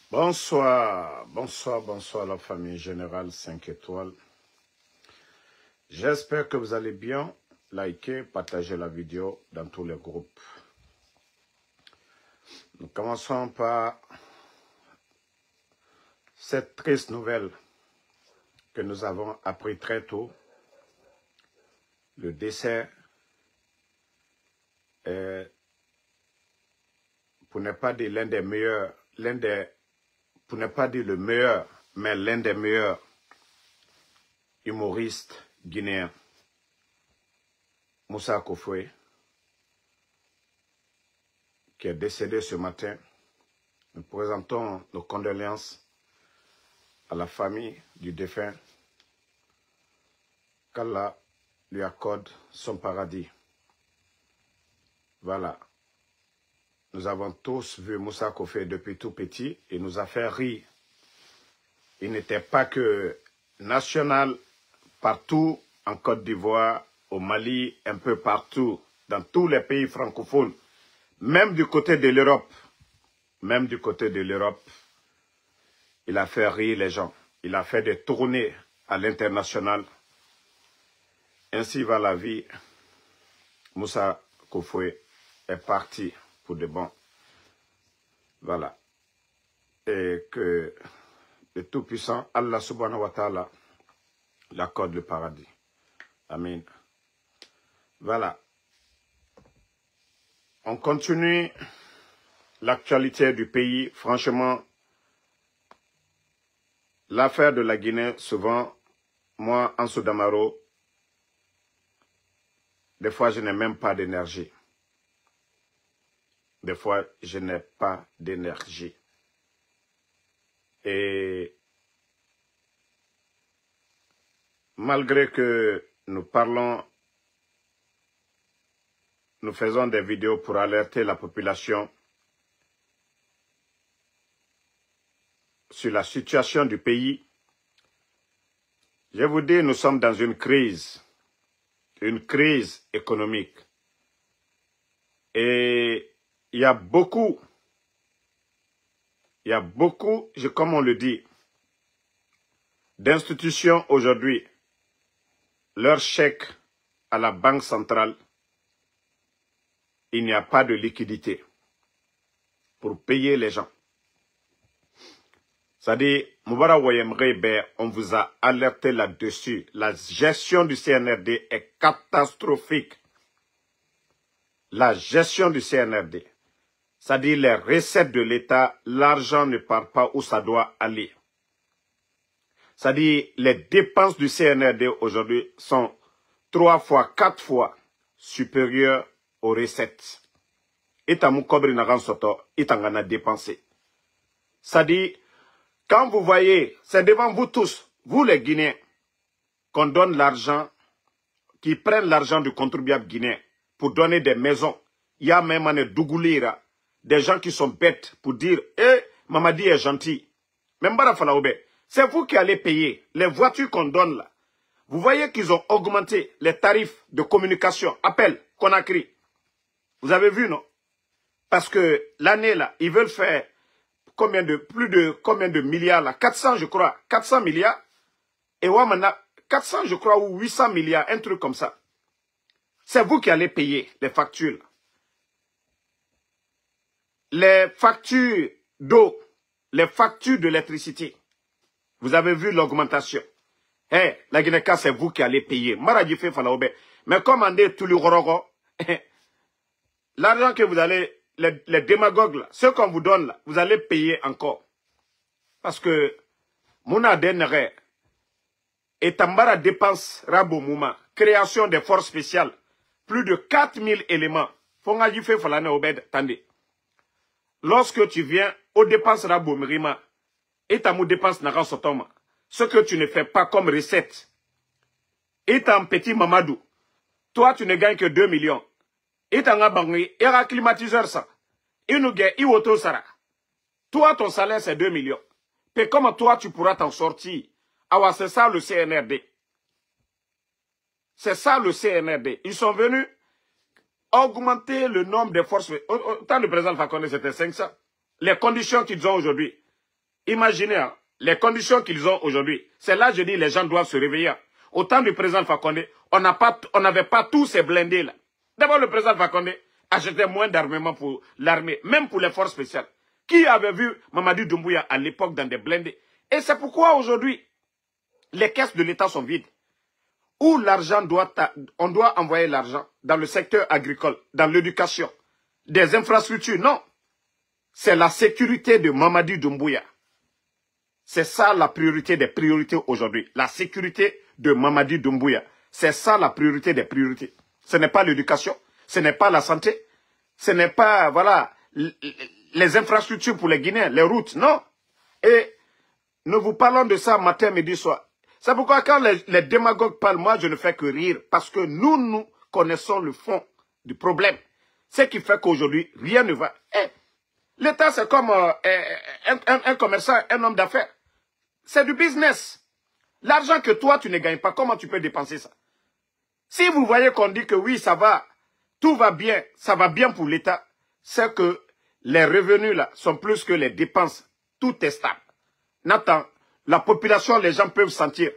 Bonsoir la famille Générale 5 étoiles. J'espère que vous allez bien. Likez, partagez la vidéo dans tous les groupes. Nous commençons par cette triste nouvelle que nous avons appris très tôt. Le décès, pour ne pas dire l'un des meilleurs, pour ne pas dire le meilleur, mais l'un des meilleurs humoristes guinéens, Moussa Kofoué, qui est décédé ce matin. Nous présentons nos condoléances à la famille du défunt. Qu'Allah lui accorde son paradis. Voilà. Nous avons tous vu Moussa Kofoué depuis tout petit. Il nous a fait rire. Il n'était pas que national partout en Côte d'Ivoire, au Mali, un peu partout, dans tous les pays francophones, même du côté de l'Europe. Même du côté de l'Europe, il a fait rire les gens. Il a fait des tournées à l'international. Ainsi va la vie. Moussa Kofoué est parti pour de bon. Voilà. Et que le Tout-Puissant, Allah subhanahu wa ta'ala, l'accorde le paradis. Amen. Voilà. On continue l'actualité du pays. Franchement, l'affaire de la Guinée, souvent, moi, en Soudamaro, des fois, je n'ai même pas d'énergie. Des fois, je n'ai pas d'énergie. Et malgré que nous parlons, nous faisons des vidéos pour alerter la population sur la situation du pays, je vous dis, nous sommes dans une crise économique. Et il y a beaucoup, comme on le dit, d'institutions aujourd'hui, leur chèque à la Banque centrale, il n'y a pas de liquidité pour payer les gens. C'est-à-dire, Moubara Wayemrebe, on vous a alerté là-dessus. La gestion du CNRD est catastrophique. La gestion du CNRD. C'est-à-dire, les recettes de l'État, l'argent ne part pas où ça doit aller. C'est-à-dire, les dépenses du CNRD aujourd'hui sont 3 fois, 4 fois supérieures aux recettes. Itamu Kobri Nagan Soto, Itangana dépensé. C'est-à-dire, quand vous voyez, c'est devant vous tous, vous les Guinéens, qu'on donne l'argent, qui prennent l'argent du contribuable guinéen pour donner des maisons. Il y a même un Dougoulira, des gens qui sont bêtes pour dire, Mamadi est gentil. Même Barafalaoube, c'est vous qui allez payer les voitures qu'on donne là. Vous voyez qu'ils ont augmenté les tarifs de communication, appel, Conakry. Vous avez vu, non? Parce que l'année là, ils veulent faire plus de combien de milliards là? 400 je crois, 400 milliards. Et Ouamana, 400 je crois ou 800 milliards, un truc comme ça. C'est vous qui allez payer les factures. Les factures d'eau, les factures d'électricité. Vous avez vu l'augmentation. La Guinée-Ka, c'est vous qui allez payer. Maradjifé Falaoube. Mais commandez tout le Rorogo. L'argent que vous allez, les démagogues, là, ce qu'on vous donne, là, vous allez payer encore. Parce que, Mouna Denere, et Tambara dépense Rabo Mouma, création des forces spéciales, plus de 4000 éléments. Fongadjifé Falane Obed, tandis. Lorsque tu viens aux dépenses Rabo Mirima, et ta mou dépense Naran Sotoma, ce que tu ne fais pas comme recette, et un petit Mamadou, toi tu ne gagnes que 2 millions. Et t'en as bangé, et un climatiseur ça. Et nous gagne, et sara. Toi, ton salaire, c'est 2 millions. Mais comment toi, tu pourras t'en sortir? Ah, c'est ça le CNRD. C'est ça le CNRD. Ils sont venus augmenter le nombre de forces. Tant le président Fakonde, c'était 500. Les conditions qu'ils ont aujourd'hui. Imaginez hein, les conditions qu'ils ont aujourd'hui. C'est là je dis les gens doivent se réveiller. Au temps du président Fakonde, on n'avait pas tous ces blindés là. D'abord le président Fakonde achetait moins d'armement pour l'armée, même pour les forces spéciales. Qui avait vu Mamadi Doumbouya à l'époque dans des blindés? Et c'est pourquoi aujourd'hui, les caisses de l'État sont vides. Où l'argent on doit envoyer l'argent dans le secteur agricole, dans l'éducation, des infrastructures. Non, c'est la sécurité de Mamadi Doumbouya. C'est ça la priorité des priorités aujourd'hui. La sécurité de Mamadi Doumbouya. C'est ça la priorité des priorités. Ce n'est pas l'éducation, ce n'est pas la santé, ce n'est pas, voilà, les infrastructures pour les Guinéens, les routes, non. Et nous vous parlons de ça matin, midi, soir. C'est pourquoi quand les démagogues parlent, moi je ne fais que rire. Parce que nous connaissons le fond du problème. Ce qui fait qu'aujourd'hui, rien ne va. L'État, c'est comme un commerçant, un homme d'affaires. C'est du business. L'argent que toi, tu ne gagnes pas, comment tu peux dépenser ça? Si vous voyez qu'on dit que oui, ça va, tout va bien, ça va bien pour l'État, c'est que les revenus là sont plus que les dépenses. Tout est stable. Nathan, la population, les gens peuvent sentir.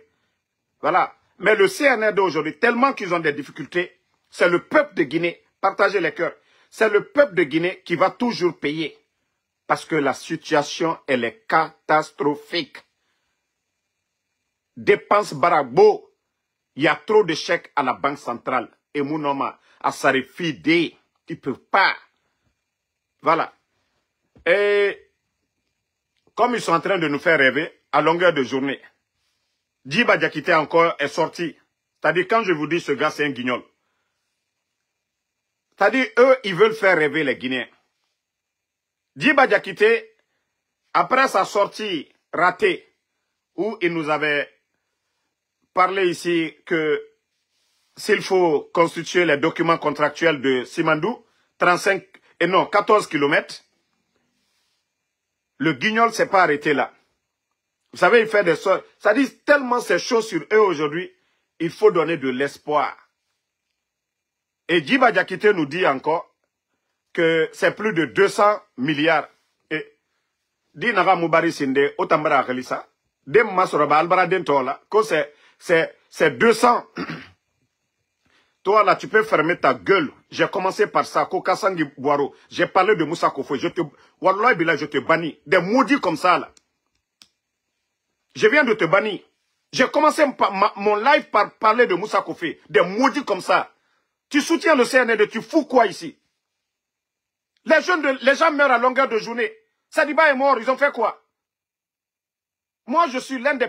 Voilà. Mais le CNRD aujourd'hui, tellement qu'ils ont des difficultés, c'est le peuple de Guinée, partagez les cœurs, c'est le peuple de Guinée qui va toujours payer. Parce que la situation, elle est catastrophique. Dépenses barabo. Il y a trop de chèques à la banque centrale. Et Mounoma, à Sarifide, ils ne peuvent pas. Voilà. Et comme ils sont en train de nous faire rêver à longueur de journée, Djiba Diakité encore est sorti. C'est-à-dire, quand je vous dis ce gars, c'est un guignol. C'est-à-dire, eux, ils veulent faire rêver les Guinéens. Djiba Diakité, après sa sortie ratée, où il nous avait parlé ici que s'il faut constituer les documents contractuels de Simandou, 14 km, le guignol ne s'est pas arrêté là. Vous savez, il fait des sortes. Ça dit tellement ces choses sur eux aujourd'hui, il faut donner de l'espoir. Et Djiba Diakité nous dit encore que c'est plus de 200 milliards. Et dit Naga Moubari Sinde, Otambara Khalissa, Dem Masoroba Albara Dentola, que c'est 200. Toi là, tu peux fermer ta gueule. J'ai commencé par ça, Kokasangi Boiro. J'ai parlé de Moussa Kofo. Wallah Billah, je te bannis. Des maudits comme ça là. Je viens de te bannir. J'ai commencé mon live par parler de Moussa Kofé. Des maudits comme ça. Tu soutiens le CNRD, tu fous quoi ici? Les gens meurent à longueur de journée. Sadiba est mort, ils ont fait quoi? Moi, je suis l'un des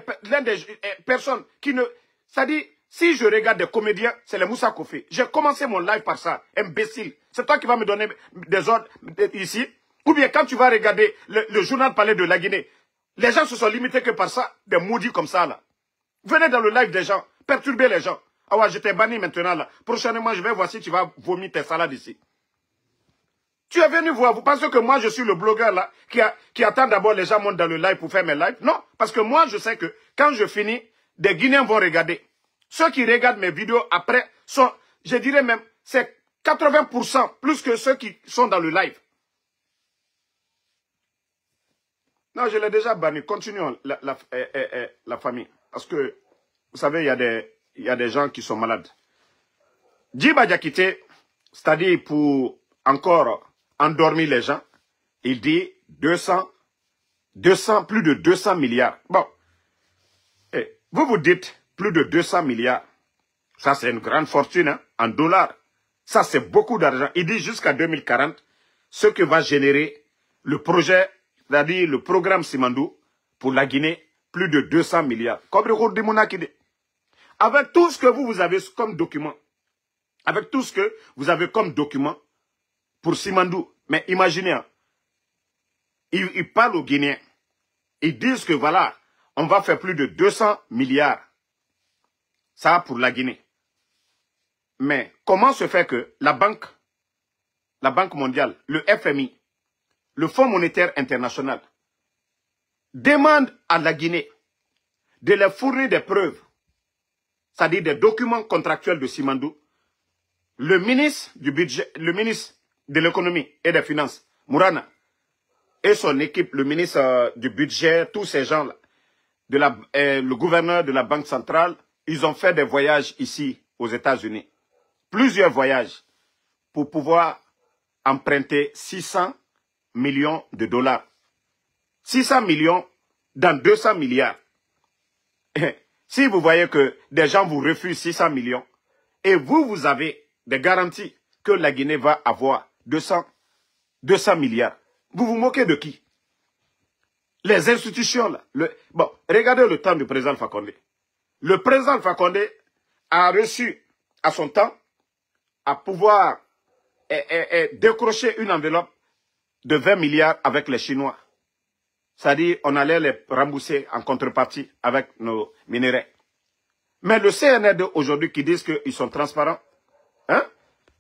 personnes qui ne... Ça dit, si je regarde des comédiens, c'est les Moussa Kofé. J'ai commencé mon live par ça, imbécile. C'est toi qui vas me donner des ordres ici. Ou bien quand tu vas regarder le journal parler de la Guinée, les gens se sont limités que par ça, des maudits comme ça là. Venez dans le live des gens, perturbez les gens. Ah ouais, je t'ai banni maintenant là. Prochainement, je vais voir si tu vas vomir tes salades ici. Tu es venu voir, vous pensez que moi je suis le blogueur là, qui attend d'abord les gens montent dans le live pour faire mes lives? Non, parce que moi je sais que quand je finis, des Guinéens vont regarder. Ceux qui regardent mes vidéos après sont, je dirais même, c'est 80% plus que ceux qui sont dans le live. Non, je l'ai déjà banni. Continuons la famille. Parce que, vous savez, il y a des gens qui sont malades. Djiba Diakité, c'est-à-dire pour encore endormir les gens, il dit plus de 200 milliards. Bon, vous vous dites plus de 200 milliards. Ça, c'est une grande fortune hein, en dollars. Ça, c'est beaucoup d'argent. Il dit jusqu'à 2040, ce que va générer le projet, c'est-à-dire le programme Simandou pour la Guinée, plus de 200 milliards. Avec tout ce que vous avez comme document, avec tout ce que vous avez comme document pour Simandou, mais imaginez, hein, ils parlent aux Guinéens. Ils disent que voilà, on va faire plus de 200 milliards. Ça pour la Guinée. Mais comment se fait que la Banque mondiale, le FMI, le Fonds monétaire international, demande à la Guinée de leur fournir des preuves, c'est-à-dire des documents contractuels de Simandou? Le ministre du budget, le ministre de l'économie et des finances, Mourana, et son équipe, le ministre du budget, tous ces gens-là, le gouverneur de la Banque centrale, ils ont fait des voyages ici aux États-Unis. Plusieurs voyages pour pouvoir emprunter 600 millions de dollars. 600 millions dans 200 milliards. Si vous voyez que des gens vous refusent 600 millions et vous avez des garanties que la Guinée va avoir 200 milliards, vous vous moquez de qui? Les institutions, là. Bon, regardez le temps du président Alpha Condé. Le président Alpha Condé a reçu à son temps à pouvoir décrocher une enveloppe de 20 milliards avec les Chinois. C'est-à-dire, on allait les rembourser en contrepartie avec nos minéraux. Mais le CNRD aujourd'hui qui disent qu'ils sont transparents, hein?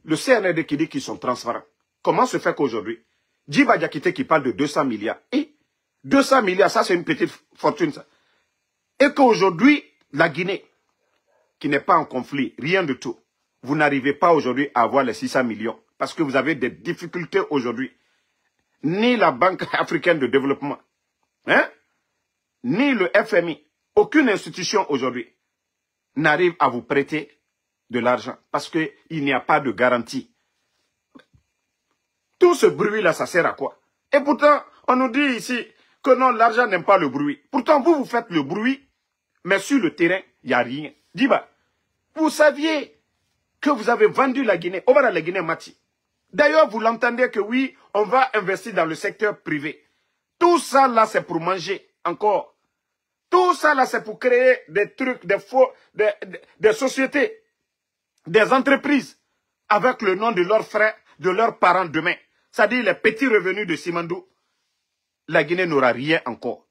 Le CNRD qui dit qu'ils sont transparents. Comment se fait qu'aujourd'hui, Djiba Diakité qui parle de 200 milliards, et 200 milliards, ça c'est une petite fortune, ça. Et qu'aujourd'hui, la Guinée, qui n'est pas en conflit, rien du tout, vous n'arrivez pas aujourd'hui à avoir les 600 millions, parce que vous avez des difficultés aujourd'hui. Ni la Banque africaine de développement, hein, ni le FMI, aucune institution aujourd'hui n'arrive à vous prêter de l'argent, parce qu'il n'y a pas de garantie. Tout ce bruit-là, ça sert à quoi? Et pourtant, on nous dit ici que non, l'argent n'aime pas le bruit. Pourtant, vous faites le bruit, mais sur le terrain, il n'y a rien. Djiba, vous saviez que vous avez vendu la Guinée, on va dans la Guinée Mati. D'ailleurs, vous l'entendez que oui, on va investir dans le secteur privé. Tout ça là, c'est pour manger encore. Tout ça là, c'est pour créer des trucs, des sociétés, des entreprises, avec le nom de leurs frères, de leurs parents demain. C'est-à-dire les petits revenus de Simandou. La Guinée n'aura rien encore.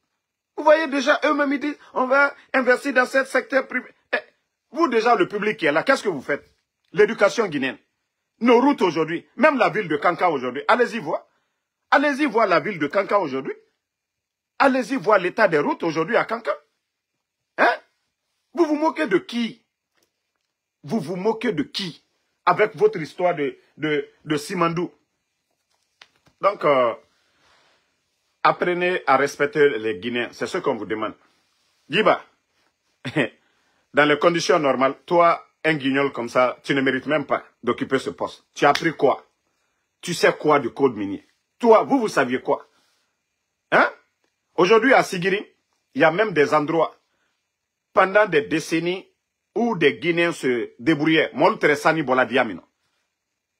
Vous voyez déjà, eux-mêmes ils disent, on va investir dans ce secteur privé. Et vous déjà, le public qui est là, qu'est-ce que vous faites? L'éducation guinéenne. Nos routes aujourd'hui, même la ville de Kanka aujourd'hui, allez-y voir. Allez-y voir la ville de Kanka aujourd'hui. Allez-y voir l'état des routes aujourd'hui à Kanka. Hein? Vous vous moquez de qui? Vous vous moquez de qui? Avec votre histoire de Simandou. Donc, apprenez à respecter les Guinéens. C'est ce qu'on vous demande. Djiba, dans les conditions normales, toi, un guignol comme ça, tu ne mérites même pas d'occuper ce poste. Tu as appris quoi? Tu sais quoi du code minier? Toi, vous saviez quoi? Hein? Aujourd'hui, à Sigiri, il y a même des endroits, pendant des décennies, où des Guinéens se débrouillaient,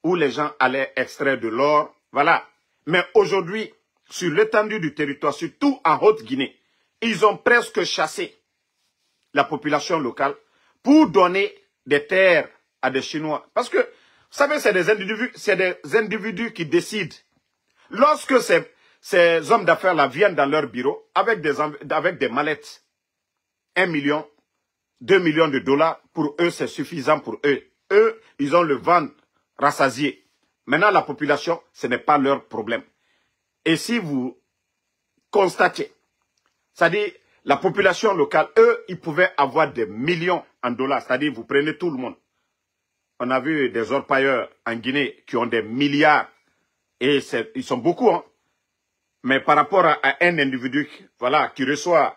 où les gens allaient extraire de l'or, voilà. Mais aujourd'hui, sur l'étendue du territoire, surtout en Haute-Guinée, ils ont presque chassé la population locale pour donner des terres à des Chinois. Parce que, vous savez, c'est des individus qui décident. Lorsque ces hommes d'affaires-là viennent dans leur bureau avec des mallettes, 1 million, 2 millions de dollars, pour eux, c'est suffisant pour eux. Eux, ils ont le ventre rassasié. Maintenant, la population, ce n'est pas leur problème. Et si vous constatez, c'est-à-dire la population locale, eux, ils pouvaient avoir des millions en dollars. C'est-à-dire, vous prenez tout le monde. On a vu des orpailleurs en Guinée qui ont des milliards. Et ils sont beaucoup, hein. Mais par rapport à un individu, voilà, qui reçoit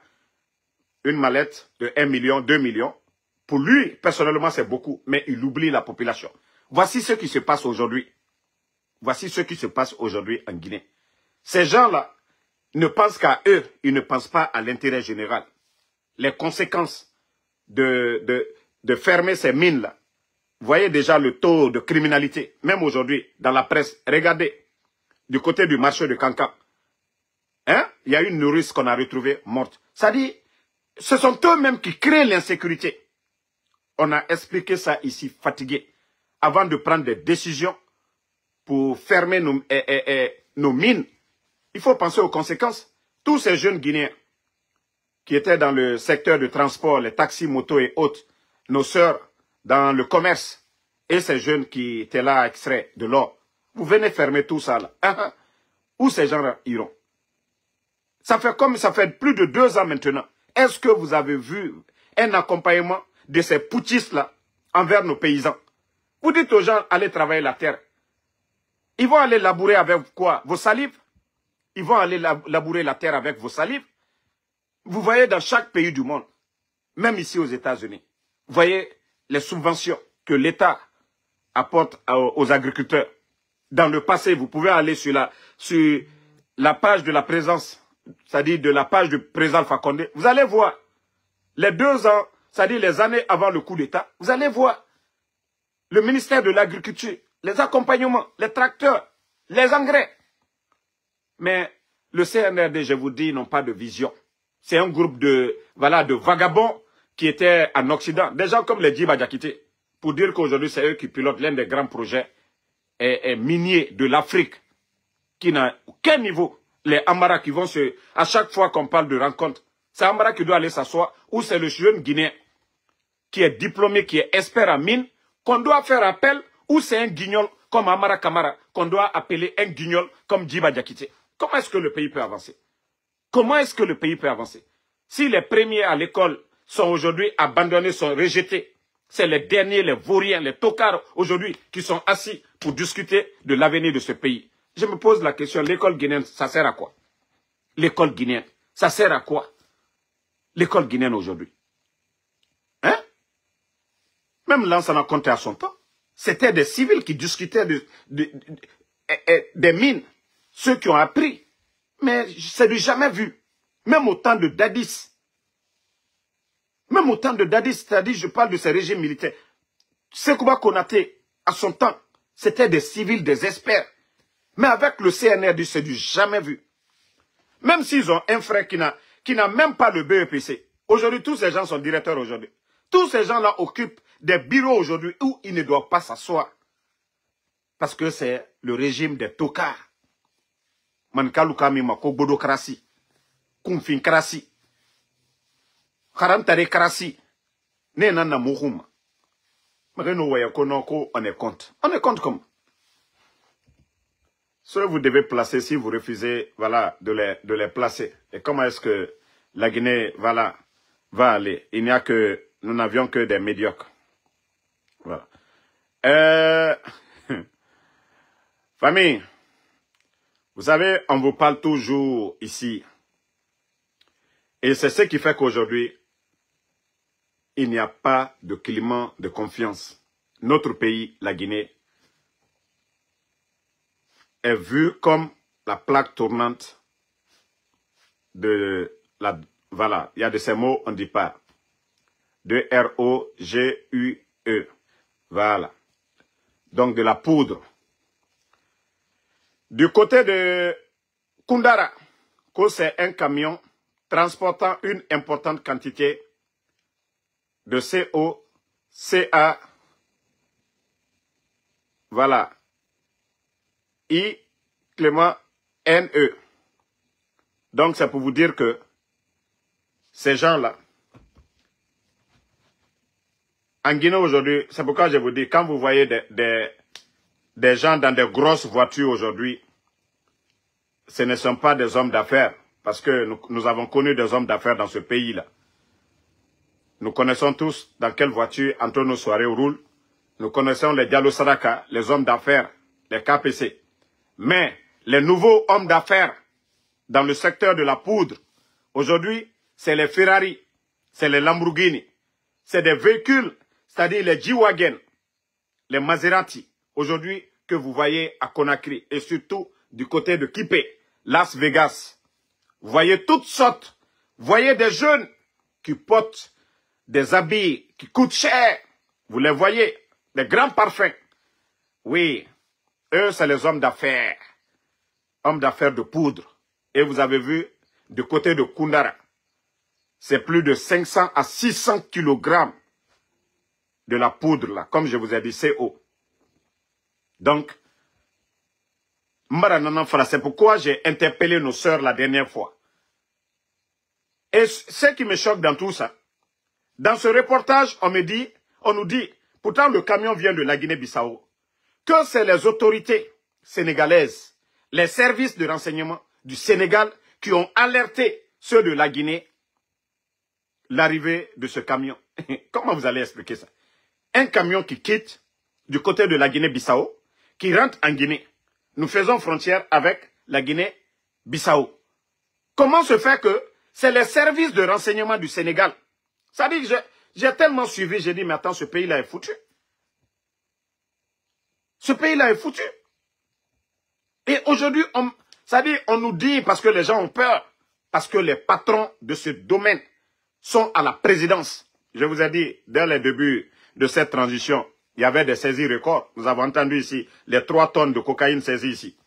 une mallette de 1 million, 2 millions, pour lui, personnellement, c'est beaucoup. Mais il oublie la population. Voici ce qui se passe aujourd'hui. Voici ce qui se passe aujourd'hui en Guinée. Ces gens-là ne pensent qu'à eux, ils ne pensent pas à l'intérêt général. Les conséquences de fermer ces mines-là. Vous voyez déjà le taux de criminalité, même aujourd'hui, dans la presse. Regardez, du côté du marché de Kanka. Hein? Il y a une nourrice qu'on a retrouvée morte. Ça dit, ce sont eux-mêmes qui créent l'insécurité. On a expliqué ça ici, fatigué, avant de prendre des décisions pour fermer nos mines. Il faut penser aux conséquences. Tous ces jeunes Guinéens qui étaient dans le secteur de transport, les taxis, motos et autres, nos sœurs dans le commerce, et ces jeunes qui étaient là à extraire de l'or, vous venez fermer tout ça là. Où ces gens iront? Ça fait plus de 2 ans maintenant. Est-ce que vous avez vu un accompagnement de ces putschistes-là envers nos paysans? Vous dites aux gens, allez travailler la terre. Ils vont aller labourer avec quoi? Vos salives? Ils vont aller labourer la terre avec vos salives. Vous voyez dans chaque pays du monde, même ici aux États-Unis, vous voyez les subventions que l'État apporte aux agriculteurs. Dans le passé, vous pouvez aller sur la page de la présence, c'est-à-dire de la page du président Alpha Condé. Vous allez voir les 2 ans, c'est-à-dire les années avant le coup d'État, vous allez voir le ministère de l'Agriculture, les accompagnements, les tracteurs, les engrais. Mais le CNRD, je vous dis, n'ont pas de vision. C'est un groupe de vagabonds qui étaient en Occident. Des gens comme les Djiba Diakité, pour dire qu'aujourd'hui, c'est eux qui pilotent l'un des grands projets miniers de l'Afrique, qui n'a aucun niveau. Les Amara qui vont à chaque fois qu'on parle de rencontre, c'est Amara qui doit aller s'asseoir, ou c'est le jeune Guinéen qui est diplômé, qui est expert en mine, qu'on doit faire appel, ou c'est un guignol comme Amara Kamara, qu'on doit appeler un guignol comme Djiba Diakité. Comment est-ce que le pays peut avancer? Comment est-ce que le pays peut avancer? Si les premiers à l'école sont aujourd'hui abandonnés, sont rejetés, c'est les derniers, les vauriens, les tocards aujourd'hui qui sont assis pour discuter de l'avenir de ce pays. Je me pose la question, l'école guinéenne, ça sert à quoi? L'école guinéenne, ça sert à quoi? L'école guinéenne aujourd'hui. Hein? Même Lansana Conté à son temps, c'était des civils qui discutaient des mines, ceux qui ont appris. Mais c'est du jamais vu. Même au temps de Dadis. Même au temps de Dadis, c'est-à-dire, je parle de ces régimes militaires. Sekouba Konaté, à son temps, c'était des civils, des experts. Mais avec le CNRD, c'est du jamais vu. Même s'ils ont un frère qui n'a même pas le BEPC. Aujourd'hui, tous ces gens sont directeurs aujourd'hui. Tous ces gens-là occupent des bureaux aujourd'hui où ils ne doivent pas s'asseoir. Parce que c'est le régime des tocards. Mankaluka mako bodokrasi, kumfin krasi, harantare krasi, ne nana mohuma. Mareno waya konoko, on est contre. On est contre comment? Ceux vous devez placer si vous refusez, voilà, de les placer. Et comment est-ce que la Guinée, voilà, va aller? Il n'y a que, nous n'avions que des médiocres. Voilà. Famille. Vous savez, on vous parle toujours ici. Et c'est ce qui fait qu'aujourd'hui, il n'y a pas de climat de confiance. Notre pays, la Guinée, est vu comme la plaque tournante de la... Voilà, il y a de ces mots, on ne dit pas. De R-O-G-U-E. Voilà. Donc de la poudre. Du côté de Koundara, c'est un camion transportant une importante quantité de CO, CA, voilà, I, Clément, NE. Donc c'est pour vous dire que ces gens-là, en Guinée aujourd'hui, c'est pourquoi je vous dis, quand vous voyez des gens dans des grosses voitures aujourd'hui, ce ne sont pas des hommes d'affaires, parce que nous avons connu des hommes d'affaires dans ce pays-là. Nous connaissons tous dans quelle voiture Antonio Soare roule. Nous connaissons les Diallo Sadaka, les hommes d'affaires, les KPC. Mais les nouveaux hommes d'affaires dans le secteur de la poudre, aujourd'hui, c'est les Ferrari, c'est les Lamborghini, c'est des véhicules, c'est-à-dire les G-Wagon, les Maserati, aujourd'hui, que vous voyez à Conakry, et surtout du côté de Kipé, Las Vegas. Vous voyez toutes sortes, vous voyez des jeunes qui portent des habits qui coûtent cher, vous les voyez, des grands parfums. Oui, eux, c'est les hommes d'affaires de poudre. Et vous avez vu, du côté de Koundara, c'est plus de 500 à 600 kilogrammes de la poudre, là, comme je vous ai dit, CO. Donc, c'est pourquoi j'ai interpellé nos sœurs la dernière fois. Et ce qui me choque dans tout ça, dans ce reportage, on nous dit, pourtant le camion vient de la Guinée-Bissau, que c'est les autorités sénégalaises, les services de renseignement du Sénégal qui ont alerté ceux de la Guinée l'arrivée de ce camion. Comment vous allez expliquer ça? Un camion qui quitte du côté de la Guinée-Bissau, qui rentre en Guinée. Nous faisons frontière avec la Guinée Bissau. Comment se fait que c'est les services de renseignement du Sénégal? Ça dit que j'ai tellement suivi, j'ai dit, mais attends, ce pays-là est foutu. Ce pays-là est foutu. Et aujourd'hui, on nous dit, parce que les gens ont peur, parce que les patrons de ce domaine sont à la présidence. Je vous ai dit, dès le début de cette transition, il y avait des saisies records. Vous avez entendu ici les 3 tonnes de cocaïne saisies ici.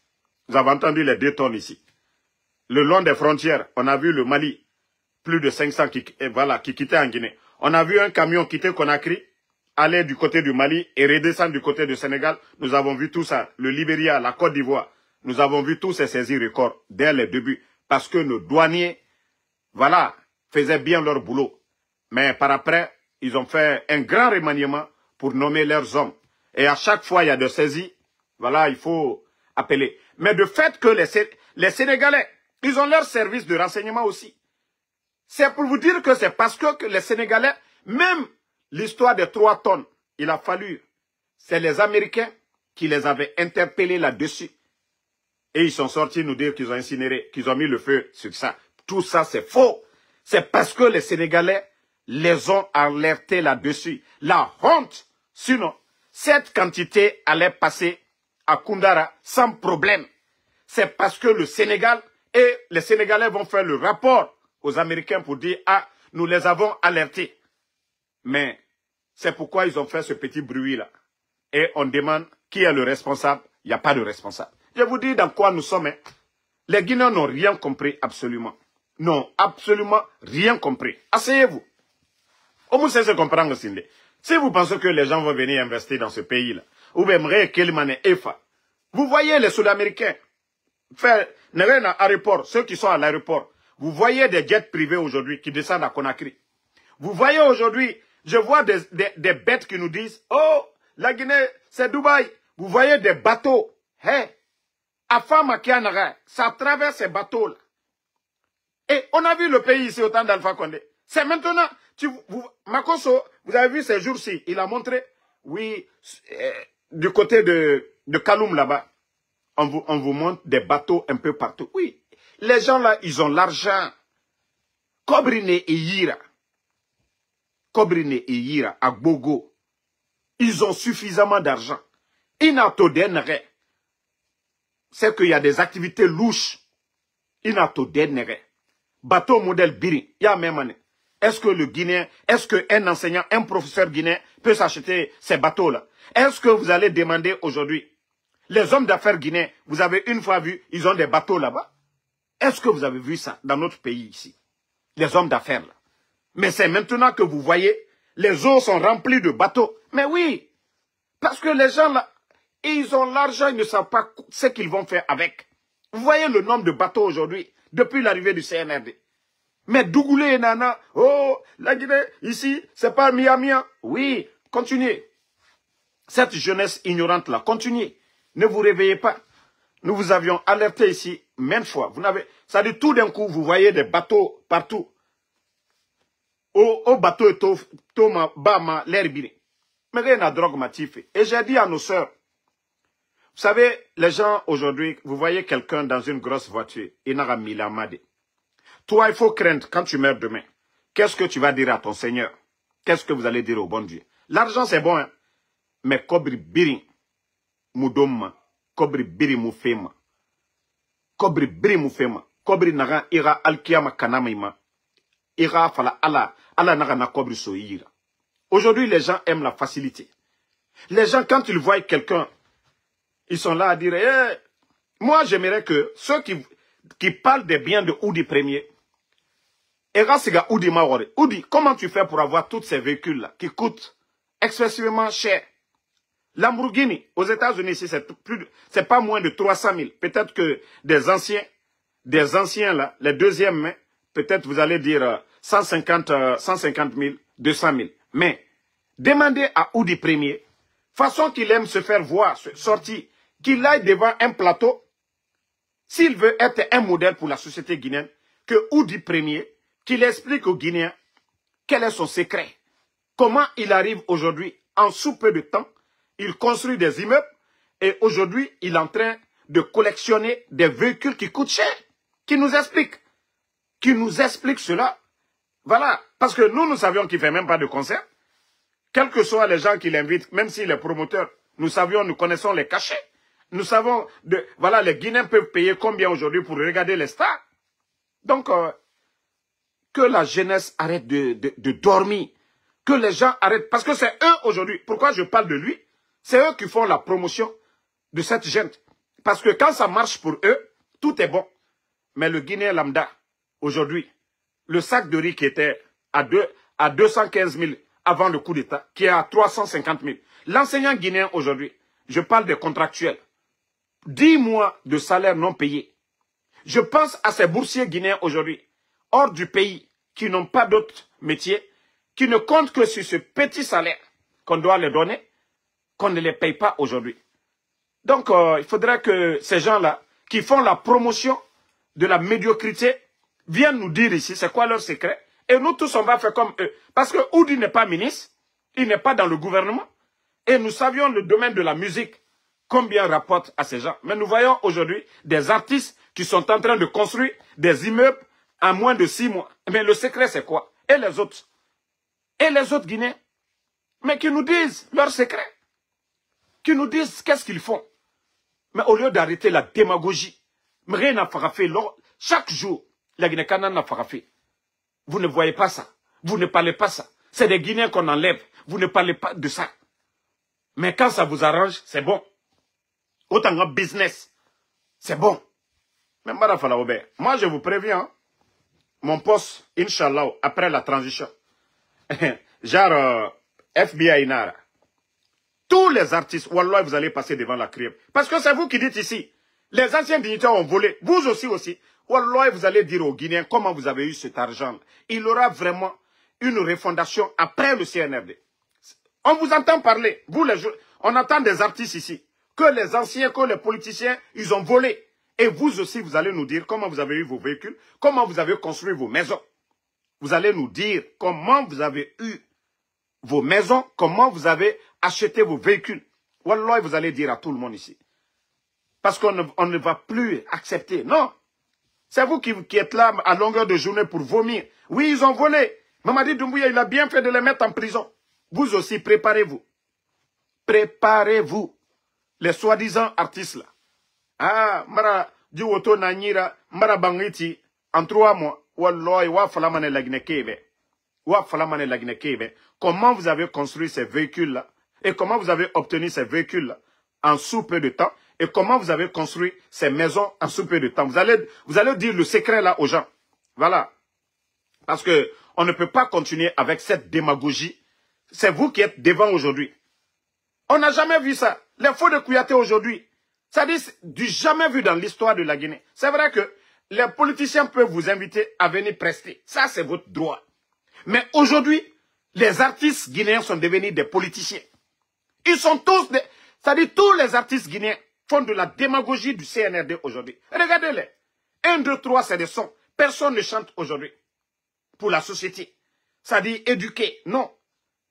Vous avez entendu les 2 tonnes ici. Le long des frontières, on a vu le Mali, plus de 500 qui quittaient en Guinée. On a vu un camion quitter Conakry, aller du côté du Mali et redescendre du côté du Sénégal. Nous avons vu tout ça. Le Libéria, la Côte d'Ivoire. Nous avons vu tous ces saisies records dès le début. Parce que nos douaniers, faisaient bien leur boulot. Mais par après, ils ont fait un grand remaniement pour nommer leurs hommes. Et à chaque fois, il y a des saisies. Il faut appeler. Mais de fait que les Sénégalais, ils ont leur service de renseignement aussi. C'est pour vous dire que c'est parce que les Sénégalais, même l'histoire des 3 tonnes, il a fallu. C'est les Américains qui les avaient interpellés là-dessus. Et ils sont sortis nous dire qu'ils ont incinéré, qu'ils ont mis le feu sur ça. Tout ça, c'est faux. C'est parce que les Sénégalais les ont alertés là-dessus. La honte. Sinon, cette quantité allait passer à Koundara sans problème. C'est parce que le Sénégal et les Sénégalais vont faire le rapport aux Américains pour dire « Ah, nous les avons alertés ». Mais c'est pourquoi ils ont fait ce petit bruit-là. Et on demande qui est le responsable. Il n'y a pas de responsable. Je vous dis dans quoi nous sommes. Les Guinéens n'ont rien compris absolument. Non, absolument rien compris. Asseyez-vous. Au moins, c'est ce comprendre aussi. Si vous pensez que les gens vont venir investir dans ce pays-là, ou bien vous voyez les Sud-Américains faire un aéroport, ceux qui sont à l'aéroport, vous voyez des jets privés aujourd'hui qui descendent à Conakry. Vous voyez aujourd'hui, je vois des bêtes qui nous disent, oh, la Guinée, c'est Dubaï. Vous voyez des bateaux. Hey, Afama Kianara, ça traverse ces bateaux-là. Et on a vu le pays ici au temps d'Alpha Condé. C'est maintenant, Makosso, vous avez vu ces jours-ci, il a montré, oui, du côté de Kaloum là-bas, on vous montre des bateaux un peu partout. Oui, les gens là, ils ont l'argent. Kobrine et Yira. Kobrine et Yira, à Bogo. Ils ont suffisamment d'argent. Inatodenere. C'est qu'il y a des activités louches. Inatodenere. Bateau modèle Biri. Il y a même année. Est-ce que le Guinéen, est-ce qu'un enseignant, un professeur guinéen peut s'acheter ces bateaux-là? Est-ce que vous allez demander aujourd'hui, les hommes d'affaires guinéens, vous avez une fois vu, ils ont des bateaux là-bas? Est-ce que vous avez vu ça dans notre pays ici? Les hommes d'affaires là. Mais c'est maintenant que vous voyez, les eaux sont remplies de bateaux. Mais oui, parce que les gens là, ils ont l'argent, ils ne savent pas ce qu'ils vont faire avec. Vous voyez le nombre de bateaux aujourd'hui, depuis l'arrivée du CNRD. Mais Dougoulé et Nana, oh, la Guinée, ici, c'est pas Miami. Oui, continuez. Cette jeunesse ignorante là, continuez. Ne vous réveillez pas. Nous vous avions alerté ici, maintes fois. Vous n'avez, ça dit tout d'un coup, vous voyez des bateaux partout. Au bateau et Thomas, Bama, l'Herbini. Mais rien n'a drogue matif. Et j'ai dit à nos sœurs, vous savez, les gens aujourd'hui, vous voyez quelqu'un dans une grosse voiture, il n'a pas mis la made. Toi, il faut craindre quand tu meurs demain. Qu'est-ce que tu vas dire à ton Seigneur? Qu'est-ce que vous allez dire au bon Dieu? L'argent, c'est bon, hein? Mais kobri biri mudoma, kobri biri mufema. Kobri biri mufema. Kobri naga ira alkiyama kanamaima. Ira fala Allah. Allah naga na kobri soira. Aujourd'hui, les gens aiment la facilité. Les gens, quand ils voient quelqu'un, ils sont là à dire, hey, moi, j'aimerais que ceux qui parlent des biens de Oudi Premier, Oudi, comment tu fais pour avoir tous ces véhicules-là qui coûtent excessivement cher? Lamborghini, aux États-Unis, c'est pas moins de 300 000. Peut-être que des anciens là, les deuxièmes mains, peut-être vous allez dire 150 000, 200 000. Mais, demandez à Oudi Premier, façon qu'il aime se faire voir, sortir, qu'il aille devant un plateau, s'il veut être un modèle pour la société guinéenne, que Oudi Premier, qu'il explique aux Guinéens quel est son secret. Comment il arrive aujourd'hui, en sous peu de temps, il construit des immeubles et aujourd'hui, il est en train de collectionner des véhicules qui coûtent cher. qui nous explique cela. Voilà, parce que nous savions qu'il ne fait même pas de concert. Quels que soient les gens qui l'invitent, même si les promoteurs, nous connaissons les cachets. Nous savons, voilà, les Guinéens peuvent payer combien aujourd'hui pour regarder les stars. Donc, que la jeunesse arrête de dormir. Que les gens arrêtent. Parce que c'est eux aujourd'hui. Pourquoi je parle de lui? C'est eux qui font la promotion de cette gente. Parce que quand ça marche pour eux, tout est bon. Mais le Guinéen lambda, aujourd'hui, le sac de riz qui était à 215 000 avant le coup d'État, qui est à 350 000. L'enseignant guinéen aujourd'hui, je parle des contractuels, 10 mois de salaire non payé. Je pense à ces boursiers guinéens aujourd'hui, hors du pays, qui n'ont pas d'autre métier, qui ne comptent que sur ce petit salaire qu'on doit leur donner, qu'on ne les paye pas aujourd'hui. Donc, il faudrait que ces gens-là, qui font la promotion de la médiocrité, viennent nous dire ici c'est quoi leur secret. Et nous tous, on va faire comme eux. Parce que Oudi n'est pas ministre, il n'est pas dans le gouvernement. Et nous savions le domaine de la musique, combien rapporte à ces gens. Mais nous voyons aujourd'hui des artistes qui sont en train de construire des immeubles en moins de 6 mois. Mais le secret, c'est quoi? Et les autres? Et les autres Guinéens? Mais qui nous disent leur secret. Qui nous disent qu'est-ce qu'ils font. Mais au lieu d'arrêter la démagogie, rien n'a fait. Chaque jour, la Guinée-Canan n'a pas fait. Vous ne voyez pas ça. Vous ne parlez pas ça. C'est des Guinéens qu'on enlève. Vous ne parlez pas de ça. Mais quand ça vous arrange, c'est bon. Autant en business, c'est bon. Mais moi je vous préviens, mon poste, Inch'Allah, après la transition, genre FBI Nara, tous les artistes, Wallah, vous allez passer devant la criée. Parce que c'est vous qui dites ici, les anciens dignitaires ont volé, vous aussi. Wallah, vous allez dire aux Guinéens comment vous avez eu cet argent. Il y aura vraiment une refondation après le CNRD. On vous entend parler, vous les jeunes, on entend des artistes ici, que les anciens, que les politiciens, ils ont volé. Et vous aussi, vous allez nous dire comment vous avez eu vos véhicules, comment vous avez construit vos maisons. Vous allez nous dire comment vous avez eu vos maisons, comment vous avez acheté vos véhicules. Wallah, vous allez dire à tout le monde ici. Parce qu'on ne va plus accepter. Non. C'est vous qui êtes là à longueur de journée pour vomir. Oui, ils ont volé. Mamadi Doumbouya, il a bien fait de les mettre en prison. Vous aussi, préparez-vous. Préparez-vous. Les soi-disant artistes là. Ah, Mara Diwoto Nanyira, Mara Bangiti, en 3 mois, Wallah, wa falamane la Guinée-Kébé. Wa falamane la Guinée-Kébé. Comment vous avez construit ces véhicules-là? Et comment vous avez obtenu ces véhicules-là en sous peu de temps? Et comment vous avez construit ces maisons en sous peu de temps? Vous allez dire le secret là aux gens. Voilà. Parce que on ne peut pas continuer avec cette démagogie. C'est vous qui êtes devant aujourd'hui. On n'a jamais vu ça. Les faux de Kouyaté aujourd'hui, ça dit du jamais vu dans l'histoire de la Guinée. C'est vrai que les politiciens peuvent vous inviter à venir prester. Ça, c'est votre droit. Mais aujourd'hui, les artistes guinéens sont devenus des politiciens. Ils sont tous des... C'est-à-dire tous les artistes guinéens font de la démagogie du CNRD aujourd'hui. Regardez-les. 1, 2, 3, c'est des sons. Personne ne chante aujourd'hui pour la société. Ça dit éduquer. Non.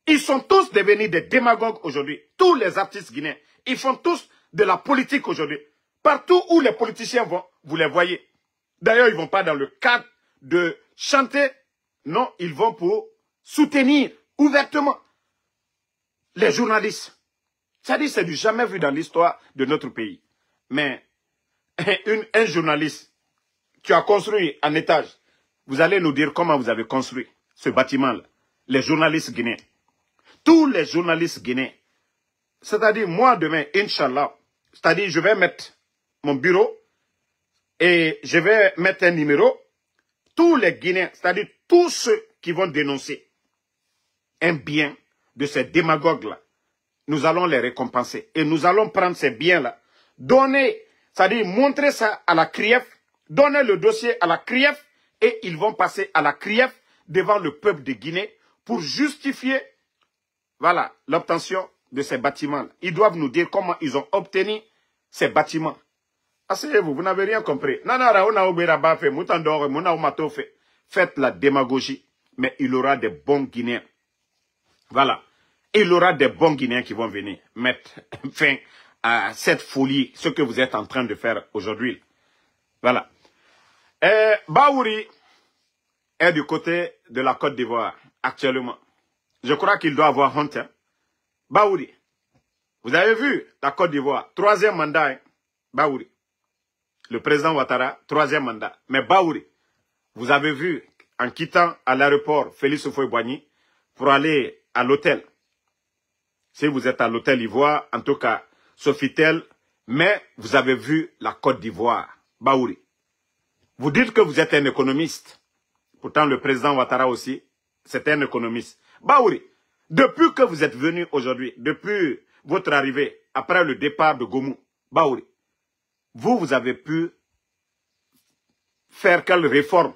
Ils sont tous devenus des démagogues aujourd'hui. Tous les artistes guinéens. Ils font tous de la politique aujourd'hui. Partout où les politiciens vont, vous les voyez. D'ailleurs, ils ne vont pas dans le cadre de chanter. Non, ils vont pour soutenir ouvertement les journalistes. Ça dit, c'est du jamais vu dans l'histoire de notre pays. Mais un journaliste, tu as construit un étage. Vous allez nous dire comment vous avez construit ce bâtiment-là. Les journalistes guinéens. Tous les journalistes guinéens. C'est-à-dire, moi, demain, Inch'Allah, c'est-à-dire, je vais mettre mon bureau et je vais mettre un numéro. Tous les Guinéens, c'est-à-dire tous ceux qui vont dénoncer un bien de ces démagogues-là, nous allons les récompenser. Et nous allons prendre ces biens-là, donner, c'est-à-dire montrer ça à la CRIEF, donner le dossier à la CRIEF, et ils vont passer à la CRIEF devant le peuple de Guinée pour justifier, voilà, l'obtention de ces bâtiments. Ils doivent nous dire comment ils ont obtenu ces bâtiments. Asseyez-vous, vous n'avez rien compris. Faites la démagogie, mais il y aura des bons Guinéens. Voilà. Et il y aura des bons Guinéens qui vont venir mettre fin à cette folie, ce que vous êtes en train de faire aujourd'hui. Voilà. Baouri est du côté de la Côte d'Ivoire, actuellement. Je crois qu'il doit avoir honte. Hein. Baouri, vous avez vu la Côte d'Ivoire, 3e mandat, hein. Baouri. Le président Ouattara, 3e mandat. Mais Baouri, vous avez vu, en quittant à l'aéroport Félix Houphouët-Boigny pour aller à l'hôtel. Si vous êtes à l'hôtel Ivoire, en tout cas, Sofitel, mais vous avez vu la Côte d'Ivoire, Baouri. Vous dites que vous êtes un économiste. Pourtant, le président Ouattara aussi, c'est un économiste. Baouri, depuis que vous êtes venu aujourd'hui, depuis votre arrivée, après le départ de Gomu, Baouri, vous avez pu faire quelle réforme?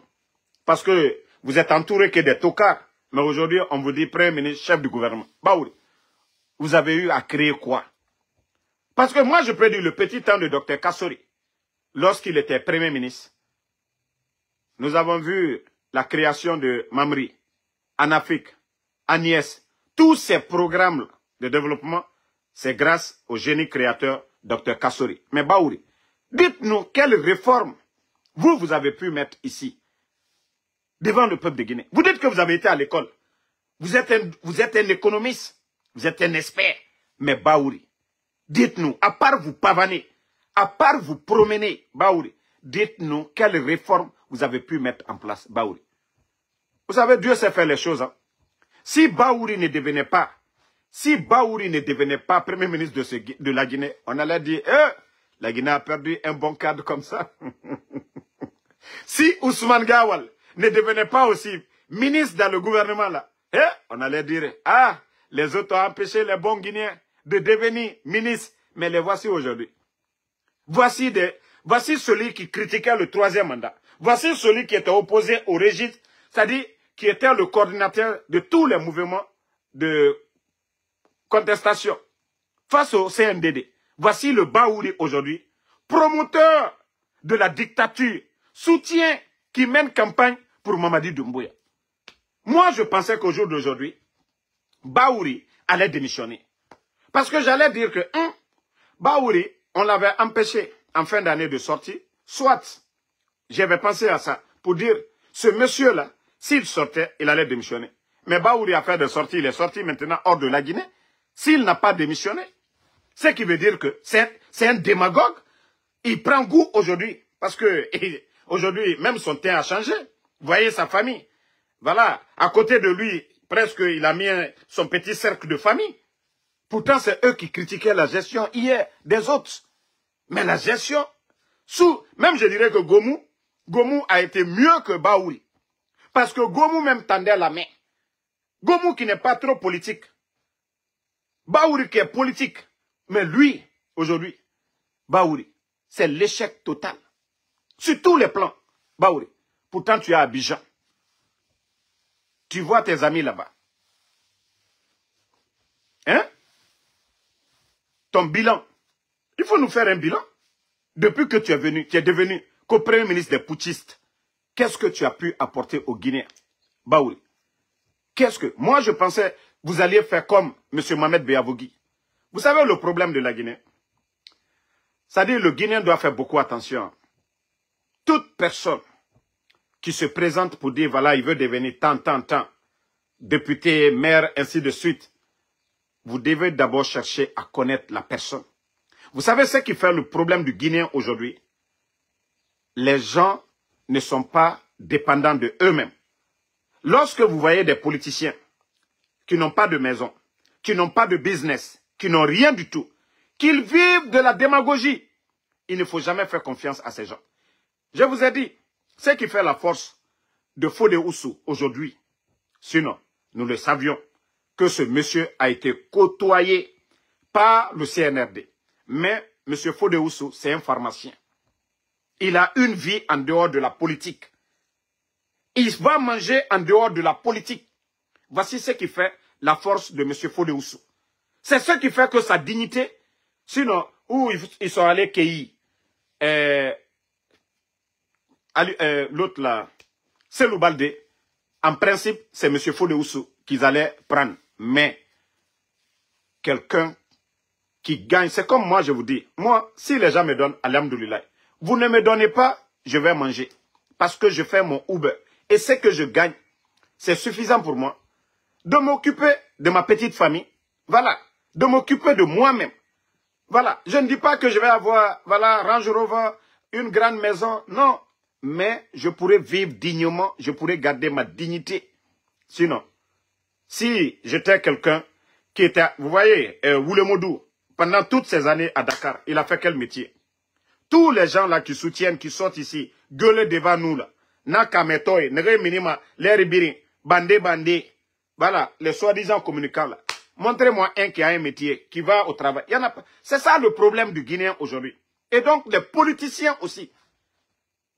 Parce que vous êtes entouré que des tocards. Mais aujourd'hui, on vous dit Premier ministre, chef du gouvernement. Baouri, vous avez eu à créer quoi? Parce que moi, je peux dire le petit temps de Dr Kassori, lorsqu'il était Premier ministre, nous avons vu la création de Mamri, en Afrique, Agnès, tous ces programmes de développement, c'est grâce au génie créateur Dr Kassori. Mais Baouri, dites-nous quelle réforme vous avez pu mettre ici, devant le peuple de Guinée. Vous dites que vous avez été à l'école. Vous êtes un économiste, vous êtes un expert. Mais Baouri, dites-nous, à part vous pavaner, à part vous promener, Baouri, dites-nous quelle réforme vous avez pu mettre en place, Baouri. Vous savez, Dieu sait faire les choses. Hein. Si Baouri ne devenait pas Premier ministre de la Guinée, on allait dire, la Guinée a perdu un bon cadre comme ça. Si Ousmane Gawal ne devenait pas aussi ministre dans le gouvernement là, on allait dire, les autres ont empêché les bons Guinéens de devenir ministres, mais les voici aujourd'hui. Voici celui qui critiquait le 3e mandat. Voici celui qui était opposé au régime, c'est-à-dire qui était le coordinateur de tous les mouvements de contestation face au CNDD. Voici le Baouri aujourd'hui, promoteur de la dictature, soutien qui mène campagne pour Mamadi Doumbouya. Moi, je pensais qu'au jour d'aujourd'hui, Baouri allait démissionner. Parce que j'allais dire que, Baouri, on l'avait empêché en fin d'année de sortir, soit, j'avais pensé à ça, pour dire, ce monsieur-là, s'il sortait, il allait démissionner. Mais Baouri a fait de sortie, il est sorti maintenant hors de la Guinée. S'il n'a pas démissionné, ce qui veut dire que c'est un démagogue. Il prend goût aujourd'hui, parce que aujourd'hui, même son teint a changé. Vous voyez sa famille. Voilà, à côté de lui, presque, il a mis son petit cercle de famille. Pourtant, c'est eux qui critiquaient la gestion hier des autres. Mais la gestion, même je dirais que Gomu a été mieux que Baouri. Parce que Gomu même tendait la main. Gomu qui n'est pas trop politique. Baouri qui est politique. Mais lui, aujourd'hui, Baouri, c'est l'échec total. Sur tous les plans, Baouri. Pourtant, tu es à Abidjan. Tu vois tes amis là-bas. Hein? Ton bilan. Il faut nous faire un bilan. Depuis que tu es devenu co-premier ministre des putschistes, qu'est-ce que tu as pu apporter aux Guinéens? Baouri. Moi, je pensais vous alliez faire comme M. Mohamed Beyavogui. Vous savez le problème de la Guinée? C'est-à-dire le Guinéen doit faire beaucoup attention. Toute personne qui se présente pour dire, voilà, il veut devenir tant, député, maire, ainsi de suite, vous devez d'abord chercher à connaître la personne. Vous savez ce qui fait le problème du Guinéen aujourd'hui? Les gens ne sont pas dépendants de eux-mêmes. Lorsque vous voyez des politiciens qui n'ont pas de maison, qui n'ont pas de business, qui n'ont rien du tout, qu'ils vivent de la démagogie, il ne faut jamais faire confiance à ces gens. Je vous ai dit, ce qui fait la force de Fodé Oussou aujourd'hui, sinon, nous le savions, que ce monsieur a été côtoyé par le CNRD. Mais M. Fodé Oussou, c'est un pharmacien. Il a une vie en dehors de la politique. Il va manger en dehors de la politique. Voici ce qui fait la force de M. Fodé Oussou. C'est ce qui fait que sa dignité, sinon, où ils sont allés cueillir l'autre là, Selou Baldé, en principe, c'est M. Fodé Oussou qu'ils allaient prendre. Mais, quelqu'un qui gagne, c'est comme moi, je vous dis, moi, si les gens me donnent, alhamdoulilah, vous ne me donnez pas, je vais manger. parce que je fais mon Uber. Et ce que je gagne, c'est suffisant pour moi de m'occuper de ma petite famille. Voilà. De m'occuper de moi-même. Voilà. Je ne dis pas que je vais avoir, voilà, Range Rover, une grande maison. Non. Mais je pourrais vivre dignement. Je pourrais garder ma dignité. Sinon, si j'étais quelqu'un qui était, vous voyez, Woulemodou, pendant toutes ces années à Dakar, il a fait quel métier? Tous les gens là qui soutiennent, qui sortent ici, gueuler devant nous là, Nakametoy, Nere Minima, les Birin, bandé, voilà, les soi-disant communicants là. Montrez-moi un qui a un métier, qui va au travail. Il y en a pas. C'est ça le problème du Guinéen aujourd'hui. Et donc, les politiciens aussi.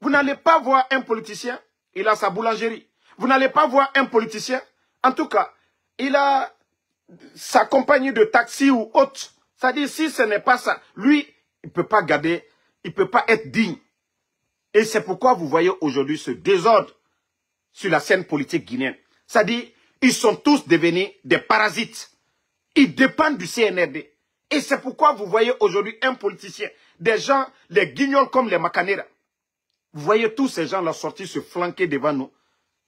Vous n'allez pas voir un politicien, il a sa boulangerie. Vous n'allez pas voir un politicien, en tout cas, il a sa compagnie de taxi ou autre. C'est-à-dire, si ce n'est pas ça, lui, il ne peut pas garder, il ne peut pas être digne. Et c'est pourquoi vous voyez aujourd'hui ce désordre sur la scène politique guinéenne. C'est-à-dire, ils sont tous devenus des parasites. Ils dépendent du CNRD. Et c'est pourquoi vous voyez aujourd'hui un politicien, des gens, les guignols comme les Macanera. Vous voyez tous ces gens-là sortis se flanquer devant nous.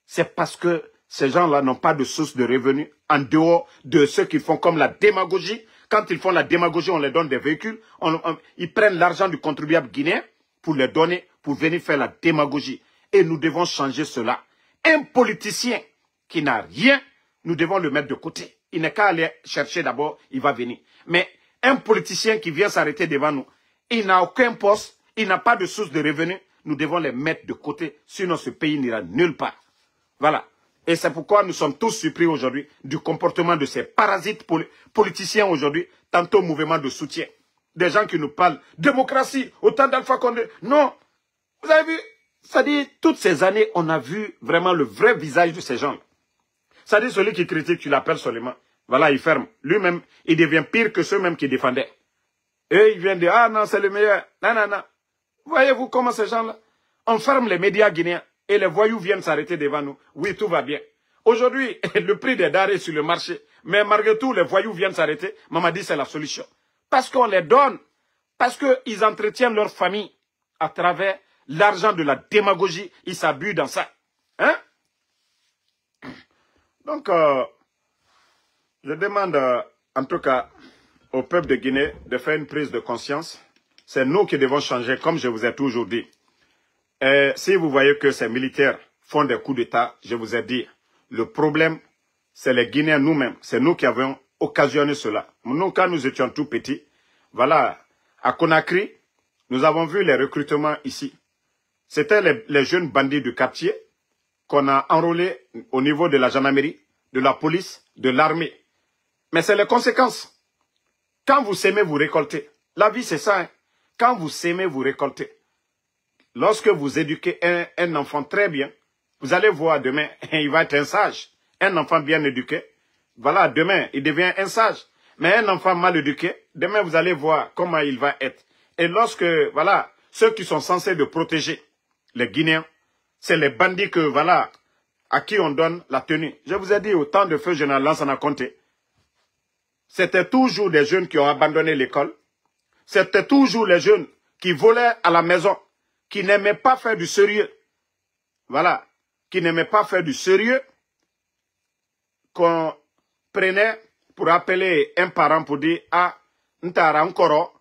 C'est parce que ces gens-là n'ont pas de source de revenus en dehors de ceux qui font comme la démagogie. Quand ils font la démagogie, on les donne des véhicules. Ils prennent l'argent du contribuable guinéen pour les donner, pour venir faire la démagogie. Et nous devons changer cela. Un politicien qui n'a rien, nous devons le mettre de côté. Il n'est qu'à aller chercher d'abord, il va venir. Mais un politicien qui vient s'arrêter devant nous, il n'a aucun poste, il n'a pas de source de revenus, nous devons les mettre de côté, sinon ce pays n'ira nulle part. Voilà. Et c'est pourquoi nous sommes tous surpris aujourd'hui du comportement de ces parasites politiciens aujourd'hui, tantôt mouvement de soutien. Des gens qui nous parlent démocratie, autant d'Alpha Condé. Non. Vous avez vu, c'est-à-dire, toutes ces années, on a vu vraiment le vrai visage de ces gens-là. C'est-à-dire, celui qui critique, tu l'appelles seulement. Voilà, il ferme. Lui-même, il devient pire que ceux-mêmes qui défendaient. Et il vient dire, ah non, c'est le meilleur. Non, non, non. Voyez-vous comment ces gens-là, on ferme les médias guinéens et les voyous viennent s'arrêter devant nous. Oui, tout va bien. Aujourd'hui, le prix des denrées sur le marché, mais malgré tout, les voyous viennent s'arrêter. Maman dit c'est la solution. Parce qu'on les donne, parce qu'ils entretiennent leur famille à travers l'argent de la démagogie. Ils s'abusent dans ça. Hein? Donc, je demande en tout cas au peuple de Guinée de faire une prise de conscience. C'est nous qui devons changer, comme je vous ai toujours dit. Et si vous voyez que ces militaires font des coups d'État, je vous ai dit, le problème, c'est les Guinéens nous-mêmes. C'est nous qui avons occasionné cela. Nous, quand nous étions tout petits, voilà, à Conakry, nous avons vu les recrutements ici. C'était les jeunes bandits du quartier qu'on a enrôlés au niveau de la gendarmerie, de la police, de l'armée. Mais c'est les conséquences. Quand vous s'aimez, vous récoltez. La vie, c'est ça. Hein? Quand vous s'aimez, vous récoltez. Lorsque vous éduquez un enfant très bien, vous allez voir demain, il va être un sage. Un enfant bien éduqué, voilà, demain, il devient un sage. Mais un enfant mal éduqué, demain, vous allez voir comment il va être. Et lorsque, voilà, ceux qui sont censés de protéger les Guinéens, c'est les bandits que, voilà, à qui on donne la tenue. Je vous ai dit, au temps de feu général Lansana Conté, c'était toujours des jeunes qui ont abandonné l'école. C'était toujours les jeunes qui volaient à la maison, qui n'aimaient pas faire du sérieux. Voilà, qui n'aimaient pas faire du sérieux, qu'on prenait pour appeler un parent pour dire, ah, ntara nkoro,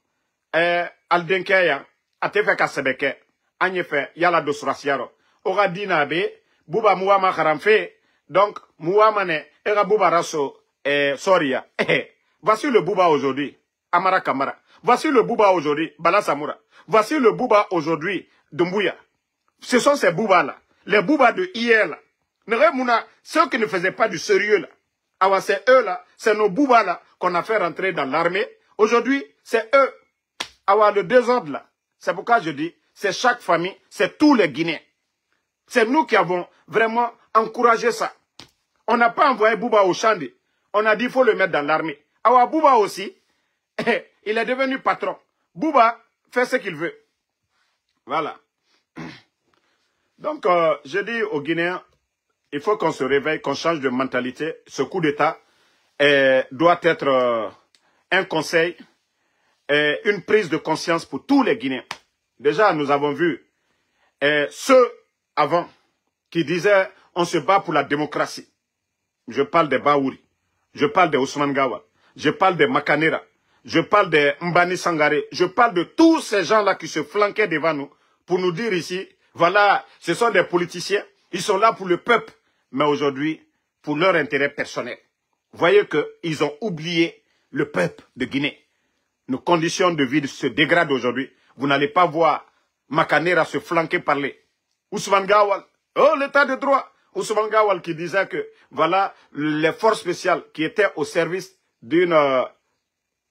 aldenkeya, atefe kasebeke, agnefe, yala dosrasiaro. Ora dinabe, buba muama karamfe, donc, muamane, era buba raso, soria. Voici le Bouba aujourd'hui, Amara Kamara. Voici le Bouba aujourd'hui, Bala Samoura. Voici le Bouba aujourd'hui, Dumbuya. Ce sont ces Boubas-là. Les Boubas de hier, là. Ceux qui ne faisaient pas du sérieux, là. Alors, c'est eux-là, c'est nos Boubas-là qu'on a fait rentrer dans l'armée. Aujourd'hui, c'est eux. Alors, le désordre, là. C'est pourquoi je dis, c'est chaque famille, c'est tous les Guinéens. C'est nous qui avons vraiment encouragé ça. On n'a pas envoyé Bouba au Chandi. On a dit, il faut le mettre dans l'armée. Alors, Bouba aussi, il est devenu patron. Bouba fait ce qu'il veut. Voilà. Donc, je dis aux Guinéens, il faut qu'on se réveille, qu'on change de mentalité. Ce coup d'État doit être un conseil, une prise de conscience pour tous les Guinéens. Déjà, nous avons vu ceux avant qui disaient on se bat pour la démocratie. Je parle des Baouri, je parle des Ousmane Gawal, je parle des Makanera, je parle des Mbani Sangare, je parle de tous ces gens-là qui se flanquaient devant nous pour nous dire ici, voilà, ce sont des politiciens, ils sont là pour le peuple, mais aujourd'hui, pour leur intérêt personnel. Vous voyez qu'ils ont oublié le peuple de Guinée. Nos conditions de vie se dégradent aujourd'hui. Vous n'allez pas voir Makanera se flanquer par les Ousmane Gawal. Oh, l'état de droit. Ousmane Gawal qui disait que, voilà, les forces spéciales qui étaient au service d'une...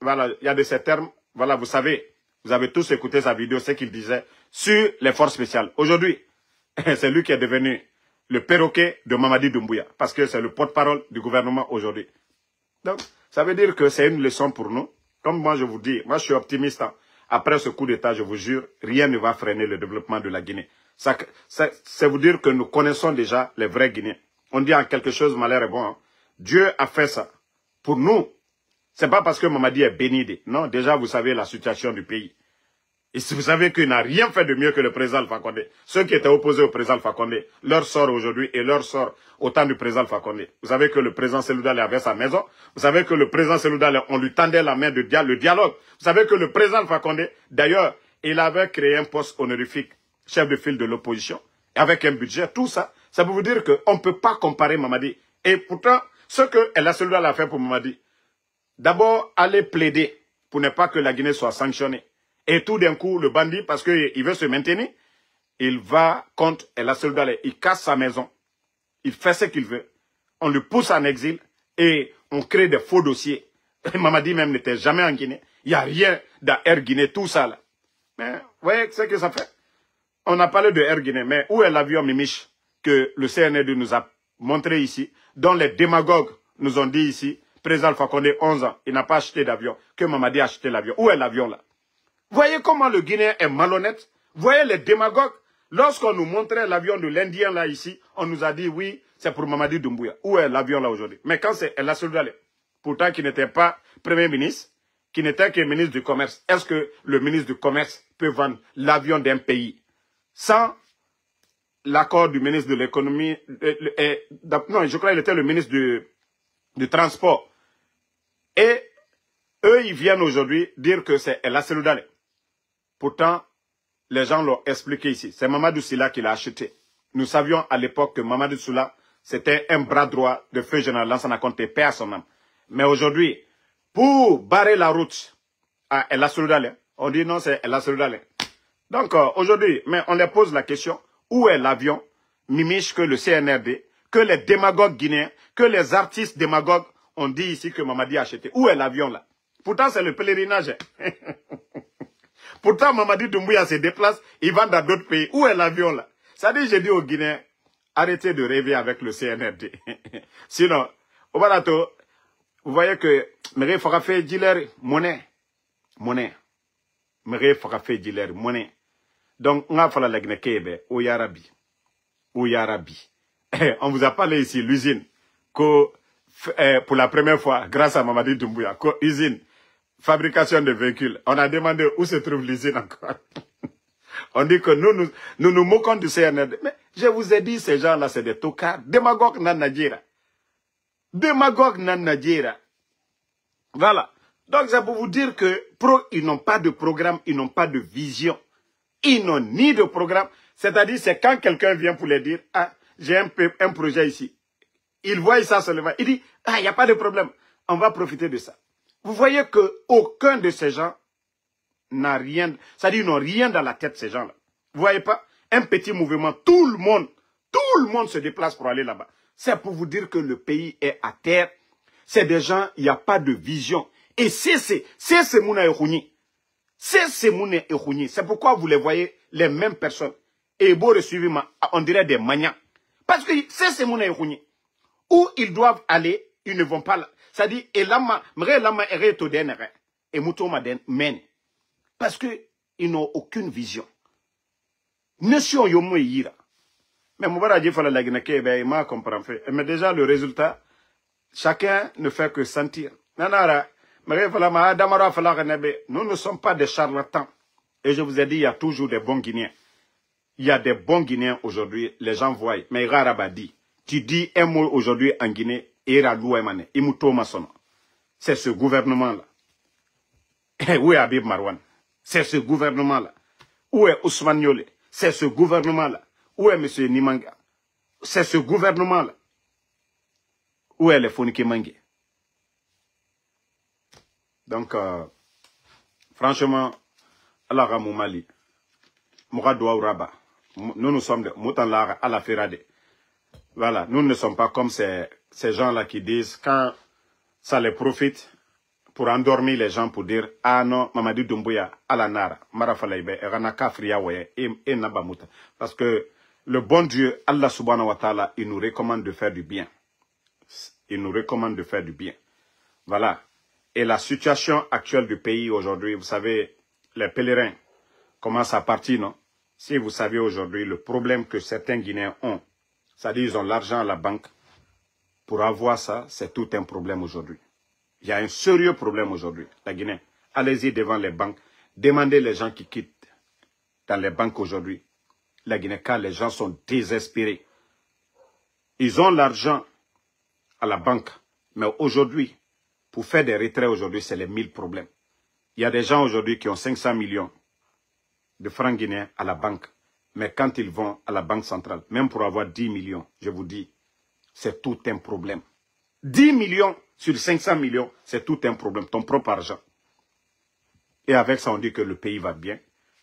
voilà, il y a de ces termes. Voilà, vous savez, vous avez tous écouté sa vidéo, ce qu'il disait sur les forces spéciales. Aujourd'hui, c'est lui qui est devenu le perroquet de Mamadi Doumbouya, parce que c'est le porte-parole du gouvernement aujourd'hui. Donc, ça veut dire que c'est une leçon pour nous. Comme moi je vous dis, moi je suis optimiste. Hein. Après ce coup d'État, je vous jure, rien ne va freiner le développement de la Guinée. C'est vous dire que nous connaissons déjà les vrais Guinéens. On dit en quelque chose, malheur est bon. Hein. Dieu a fait ça pour nous. C'est pas parce que Mamadi est béni. Non, déjà vous savez la situation du pays. Et si vous savez qu'il n'a rien fait de mieux que le président Alpha Condé. Ceux qui étaient opposés au président Alpha Condé, leur sort aujourd'hui et leur sort au temps du président Alpha Condé. Vous savez que le président Seloudal avait sa maison. Vous savez que le président Seloudal, on lui tendait la main de le dialogue. Vous savez que le président Alpha Condé, d'ailleurs, il avait créé un poste honorifique, chef de file de l'opposition, avec un budget, tout ça. Ça veut vous dire qu'on ne peut pas comparer Mamadi. Et pourtant, ce que El Seloudal a fait pour Mamadi, d'abord, aller plaider pour ne pas que la Guinée soit sanctionnée. Et tout d'un coup, le bandit, parce qu'il veut se maintenir, il va contre El Seloudal. Il casse sa maison. Il fait ce qu'il veut. On le pousse en exil et on crée des faux dossiers. Et Mamadi même n'était jamais en Guinée. Il n'y a rien dans Air Guinée, tout ça là. Mais vous voyez ce que ça fait? On a parlé de Air Guinée, mais où est l'avion Mimiche que le CNRD nous a montré ici, dont les démagogues nous ont dit ici, président Alpha Condé, 11 ans, il n'a pas acheté d'avion, que Mamadi a acheté l'avion. Où est l'avion là? Voyez comment le Guinéen est malhonnête. Voyez les démagogues. Lorsqu'on nous montrait l'avion de l'Indien là ici, on nous a dit oui, c'est pour Mamadi Doumbouya. Où est l'avion là aujourd'hui? Mais quand c'est El Seloudal, pourtant qui n'était pas Premier ministre, qui n'était que ministre du Commerce, est-ce que le ministre du Commerce peut vendre l'avion d'un pays sans l'accord du ministre de l'économie? Non, je crois qu'il était le ministre du Transport. Et eux, ils viennent aujourd'hui dire que c'est El Seloudal. Pourtant, les gens l'ont expliqué ici. C'est Mamadou Sylla qui l'a acheté. Nous savions à l'époque que Mamadou Sylla, c'était un bras droit de feu général Lansana Conté, paix à son âme. Mais aujourd'hui, pour barrer la route à El Seloudal, on dit non, c'est El Seloudal. Donc aujourd'hui, mais on leur pose la question, où est l'avion Mimiche que le CNRD, que les démagogues guinéens, que les artistes démagogues ont dit ici que Mamadi a acheté? Où est l'avion là? Pourtant, c'est le pèlerinage. Pourtant, Mamadi Doumbouya se déplace, il va dans d'autres pays. Où est l'avion là? Ça dit, j'ai dit aux Guinéens, arrêtez de rêver avec le CNRD. Sinon, au balato, vous voyez que Méré Farafé Diller, monnaie. Méré Farafé Diller, monnaie. Donc, on a fait la Guinée, au Yarabi. Au Yarabi. On vous a parlé ici, l'usine, pour la première fois, grâce à Mamadi Doumbouya, usine. Fabrication de véhicules. On a demandé où se trouve l'usine encore. On dit que nous moquons du CNRD. Mais je vous ai dit, ces gens-là, c'est des tocards. Démagogues nan Nadjira. Démagogues nan Nadjira. Voilà. Donc, c'est pour vous dire que ils n'ont pas de programme, ils n'ont pas de vision. Ils n'ont ni de programme. C'est-à-dire, c'est quand quelqu'un vient pour les dire, ah, j'ai un projet ici. Ils voient ça seulement. Il dit, ah, il n'y a pas de problème. On va profiter de ça. Vous voyez qu'aucun de ces gens n'a rien, c'est-à-dire ils n'ont rien dans la tête, ces gens-là. Vous voyez pas? Un petit mouvement, tout le monde se déplace pour aller là-bas. C'est pour vous dire que le pays est à terre. C'est des gens, il n'y a pas de vision. Et c'est Mouna Ehouni. C'est Mouna Ehouni. C'est pourquoi vous les voyez, les mêmes personnes. Et beau suivre, on dirait des maniaques. Parce que c'est Mouna Ehouni. Où ils doivent aller, ils ne vont pas là. C'est-à-dire, parce qu'ils n'ont aucune vision. Nation yomo yira. Mais Moubaradji fala la Guinée, il m'a compris. Mais déjà, le résultat, chacun ne fait que sentir. Nanara, nous ne sommes pas des charlatans. Et je vous ai dit, il y a toujours des bons Guinéens. Il y a des bons Guinéens aujourd'hui, les gens voient. Mais Rabadi, tu dis un mot aujourd'hui en Guinée, c'est ce gouvernement-là. Où est Habib Marwan? C'est ce gouvernement-là. Où est Ousmane Niolé? C'est ce gouvernement-là. Où est M. Nimanga? C'est ce gouvernement-là. Où est les Fonike Mangue? Donc, franchement, Allah Ramou Mali, Mouradoua Uraba, nous sommes de Moutanlara à la Ferrade. Voilà, nous ne sommes pas comme ces gens-là qui disent, quand ça les profite, pour endormir les gens, pour dire, ah non, Mamadi Doumbouya, Alanara, Marafalaïbe, Ranaka Friawe, et Nabamuta. Parce que le bon Dieu, Allah subhanahu wa ta'ala, il nous recommande de faire du bien. Il nous recommande de faire du bien. Voilà. Et la situation actuelle du pays aujourd'hui, vous savez, les pèlerins commencent à partir, non? Si vous savez aujourd'hui le problème que certains Guinéens ont, c'est-à-dire ils ont l'argent à la banque, pour avoir ça, c'est tout un problème aujourd'hui. Il y a un sérieux problème aujourd'hui, la Guinée. Allez-y devant les banques, demandez les gens qui quittent dans les banques aujourd'hui. La Guinée, car les gens sont désespérés. Ils ont l'argent à la banque, mais aujourd'hui, pour faire des retraits aujourd'hui, c'est les 1000 problèmes. Il y a des gens aujourd'hui qui ont 500 millions de francs guinéens à la banque. Mais quand ils vont à la banque centrale, même pour avoir 10 millions, je vous dis, c'est tout un problème. 10 millions sur 500 millions, c'est tout un problème, ton propre argent. Et avec ça, on dit que le pays va bien.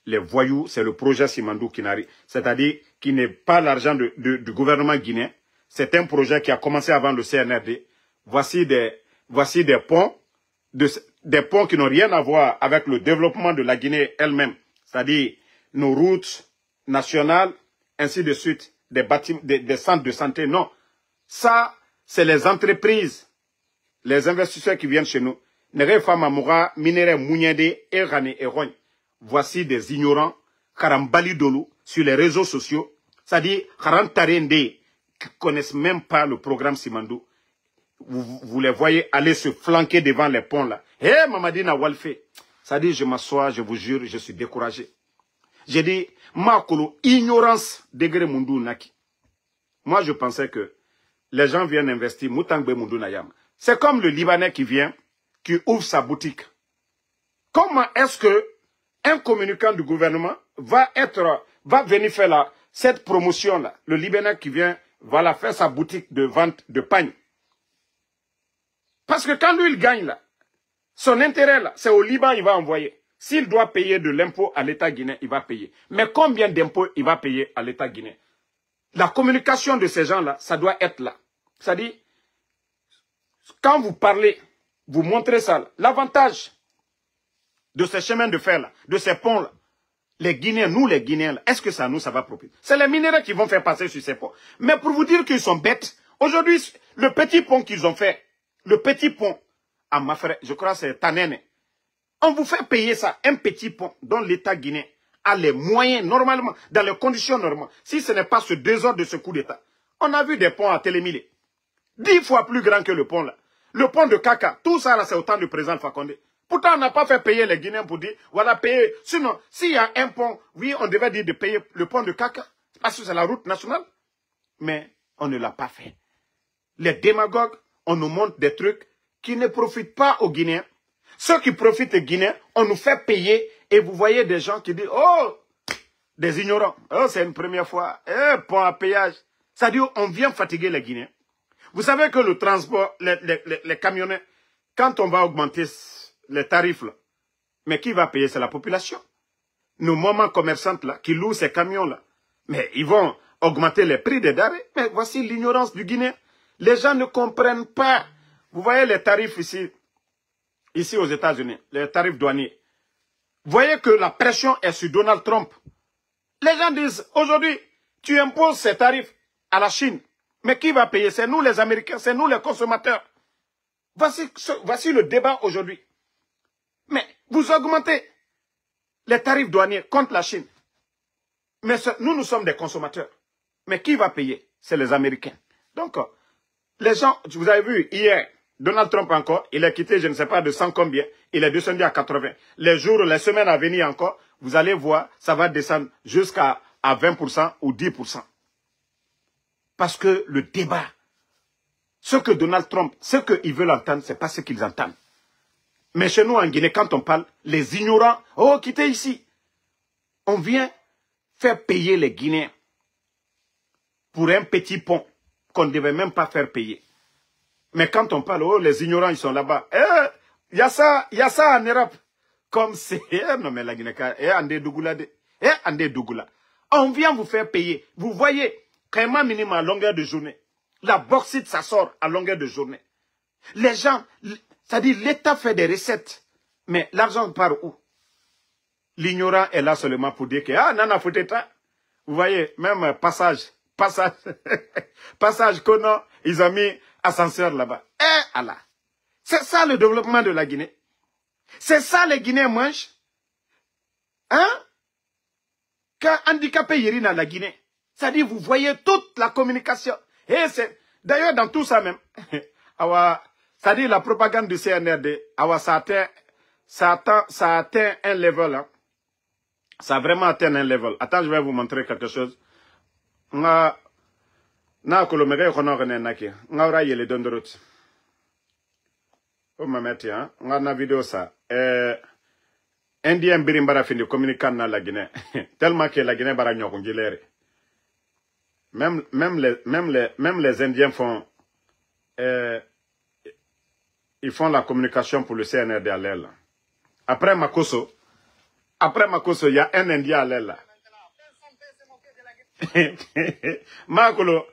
Les voyous, c'est le projet Simandou qui n'arrive, c'est-à-dire qui n'est pas l'argent du gouvernement guinéen. C'est un projet qui a commencé avant le CNRD. Voici des ponts, des ponts qui n'ont rien à voir avec le développement de la Guinée elle-même. C'est-à-dire nos routes nationales, ainsi de suite, des bâtiments, des centres de santé. Non, ça, c'est les entreprises, les investisseurs qui viennent chez nous. Voici des ignorants, Karambali Dolou, sur les réseaux sociaux. C'est-à-dire, Karantarende, qui ne connaissent même pas le programme Simandou. Vous les voyez aller se flanquer devant les ponts là. Hé, Mamadi Nawalfe. C'est-à-dire, je m'assois, je vous jure, je suis découragé. J'ai dit, Makolo, ignorance, degré Mundu Naki. Moi, je pensais que les gens viennent investir, Moutangbe Mundu Nayam. C'est comme le Libanais qui vient, qui ouvre sa boutique. Comment est-ce que un communicant du gouvernement va venir faire cette promotion-là? Le Libanais qui vient, va faire sa boutique de vente de pagne. Parce que quand lui, il gagne là, son intérêt là, c'est au Liban il va envoyer. S'il doit payer de l'impôt à l'État guinéen, il va payer. Mais combien d'impôts il va payer à l'État guinéen? La communication de ces gens-là, ça doit être là. C'est-à-dire, quand vous parlez, vous montrez ça. L'avantage de ces chemins de fer là, de ces ponts là, les Guinéens, nous les Guinéens là, est-ce que ça nous, ça va profiter? C'est les minéraux qui vont faire passer sur ces ponts. Mais pour vous dire qu'ils sont bêtes, aujourd'hui, le petit pont qu'ils ont fait, le petit pont à Mafré, je crois que c'est Tanene. On vous fait payer ça, un petit pont dont l'État guinéen a les moyens normalement, dans les conditions normales. Si ce n'est pas ce désordre de ce coup d'État. On a vu des ponts à Télémilé, 10 fois plus grands que le pont là. Le pont de Kaka, tout ça là c'est au temps du président Fakonde. Pourtant on n'a pas fait payer les Guinéens pour dire, voilà payer. Sinon, s'il y a un pont, oui on devait dire de payer le pont de Kaka, parce que c'est la route nationale. Mais on ne l'a pas fait. Les démagogues, on nous montre des trucs qui ne profitent pas aux Guinéens. Ceux qui profitent aux Guinéens, on nous fait payer. Et vous voyez des gens qui disent, oh, des ignorants. Oh, c'est une première fois. Pont à péage. C'est-à-dire, on vient fatiguer les Guinéens. Vous savez que le transport, les camionneurs, quand on va augmenter les tarifs, là, mais qui va payer? C'est la population. Nos moments commerçantes, là, qui louent ces camions-là. Mais ils vont augmenter les prix des denrées. Mais voici l'ignorance du Guinéen. Les gens ne comprennent pas. Vous voyez les tarifs ici aux États-Unis, les tarifs douaniers. Vous voyez que la pression est sur Donald Trump. Les gens disent, aujourd'hui, tu imposes ces tarifs à la Chine. Mais qui va payer? C'est nous les Américains, c'est nous les consommateurs. Voici le débat aujourd'hui. Mais vous augmentez les tarifs douaniers contre la Chine. Mais nous sommes des consommateurs. Mais qui va payer? C'est les Américains. Donc, les gens, vous avez vu, hier, Donald Trump encore, il a quitté, je ne sais pas de 100 combien, il est descendu à 80. Les jours, les semaines à venir encore, vous allez voir, ça va descendre jusqu'à à 20% ou 10%. Parce que le débat, ce que Donald Trump, ce qu'ils veulent entendre, ce n'est pas ce qu'ils entendent. Mais chez nous en Guinée, quand on parle, les ignorants, oh, quittez ici. On vient faire payer les Guinéens pour un petit pont qu'on ne devait même pas faire payer. Mais quand on parle, oh, les ignorants, ils sont là-bas. Il y a ça en Europe. Comme c'est, non mais la Guinée, on vient vous faire payer. Vous voyez, vraiment minimum à longueur de journée. La bauxite, ça sort à longueur de journée. Les gens, c'est-à-dire l'État fait des recettes. Mais l'argent part où? L'ignorant est là seulement pour dire que, ah, nana, faut être. Vous voyez, même passage Kono, ils ont mis ascenseur là-bas. Allah. C'est ça le développement de la Guinée. C'est ça les Guinéens mangent. Hein? Quand handicapé Yérina la Guinée. C'est-à-dire, vous voyez toute la communication. Et c'est, d'ailleurs, dans tout ça même, c'est-à-dire la propagande du CNRD, ça atteint un level. Hein. Ça a vraiment atteint un level. Attends, je vais vous montrer quelque chose. Na kolomega kono rene naki. Nga ora yele dondorot. O mameti hein. Nga na vidéo ça. Indien birimbara fini communicant na la Guinée. Tellement que la Guinée bara nyokongilere. Même les Indiens font ils font la communication pour le CNRD à l'aile. Après Makosso, il y a un Indien à l'aile. Makolo,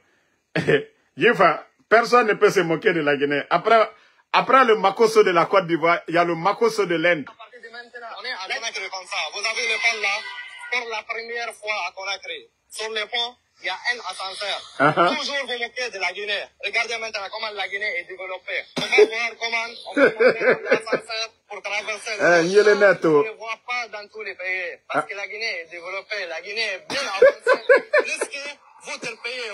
personne ne peut se moquer de la Guinée. Après le Makosso de la Côte d'Ivoire, il y a le Makosso de l'Inde. On est à Conakry comme ça. Vous avez le pont là, pour la première fois à Conakry. Sur le pont, il y a un ascenseur. Toujours vous moquez de la Guinée. Regardez maintenant comment la Guinée est développée. On va voir comment on peut monter l'ascenseur pour traverser le pont. On ne le voit pas dans tous les pays. Parce que la Guinée est développée. La Guinée est bien avancée. Plus que votre pays,